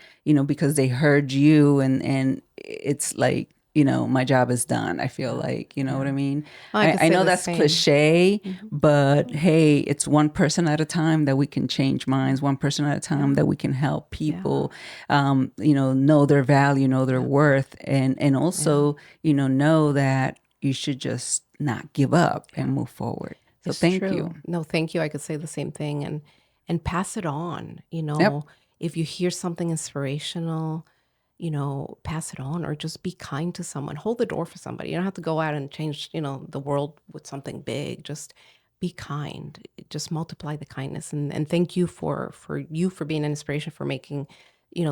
[SPEAKER 1] because they heard you and it's like, my job is done. I feel like, you know what I mean?
[SPEAKER 2] I could
[SPEAKER 1] I
[SPEAKER 2] say
[SPEAKER 1] know
[SPEAKER 2] the
[SPEAKER 1] that's
[SPEAKER 2] same.
[SPEAKER 1] cliche, but hey, it's one person at a time that we can change minds, one person at a time that we can help people, know their value, know their worth, and also, know that you should just not give up and move forward. So
[SPEAKER 2] It's
[SPEAKER 1] thank you.
[SPEAKER 2] true. No, thank you. I could say the same thing, and pass it on.
[SPEAKER 1] Yep.
[SPEAKER 2] If you hear something inspirational, pass it on, or just be kind to someone. Hold the door for somebody. You don't have to go out and change, the world with something big. Just be kind. Just multiply the kindness. And thank you for being an inspiration, for making,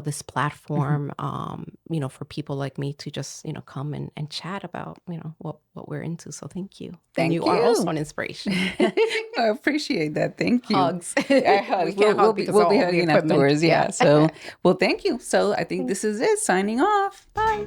[SPEAKER 2] this platform, for people like me to just, come and chat about, what we're into. So thank you. And
[SPEAKER 1] Thank
[SPEAKER 2] you are also
[SPEAKER 1] you.
[SPEAKER 2] an inspiration.
[SPEAKER 1] I appreciate that. Thank you.
[SPEAKER 2] Hugs.
[SPEAKER 1] Hugs.
[SPEAKER 2] We can't hug because
[SPEAKER 1] We'll
[SPEAKER 2] of
[SPEAKER 1] be
[SPEAKER 2] all the
[SPEAKER 1] hugging
[SPEAKER 2] equipment.
[SPEAKER 1] afterwards. Yeah. So, well, thank you. So I think this is it. Signing off. Bye.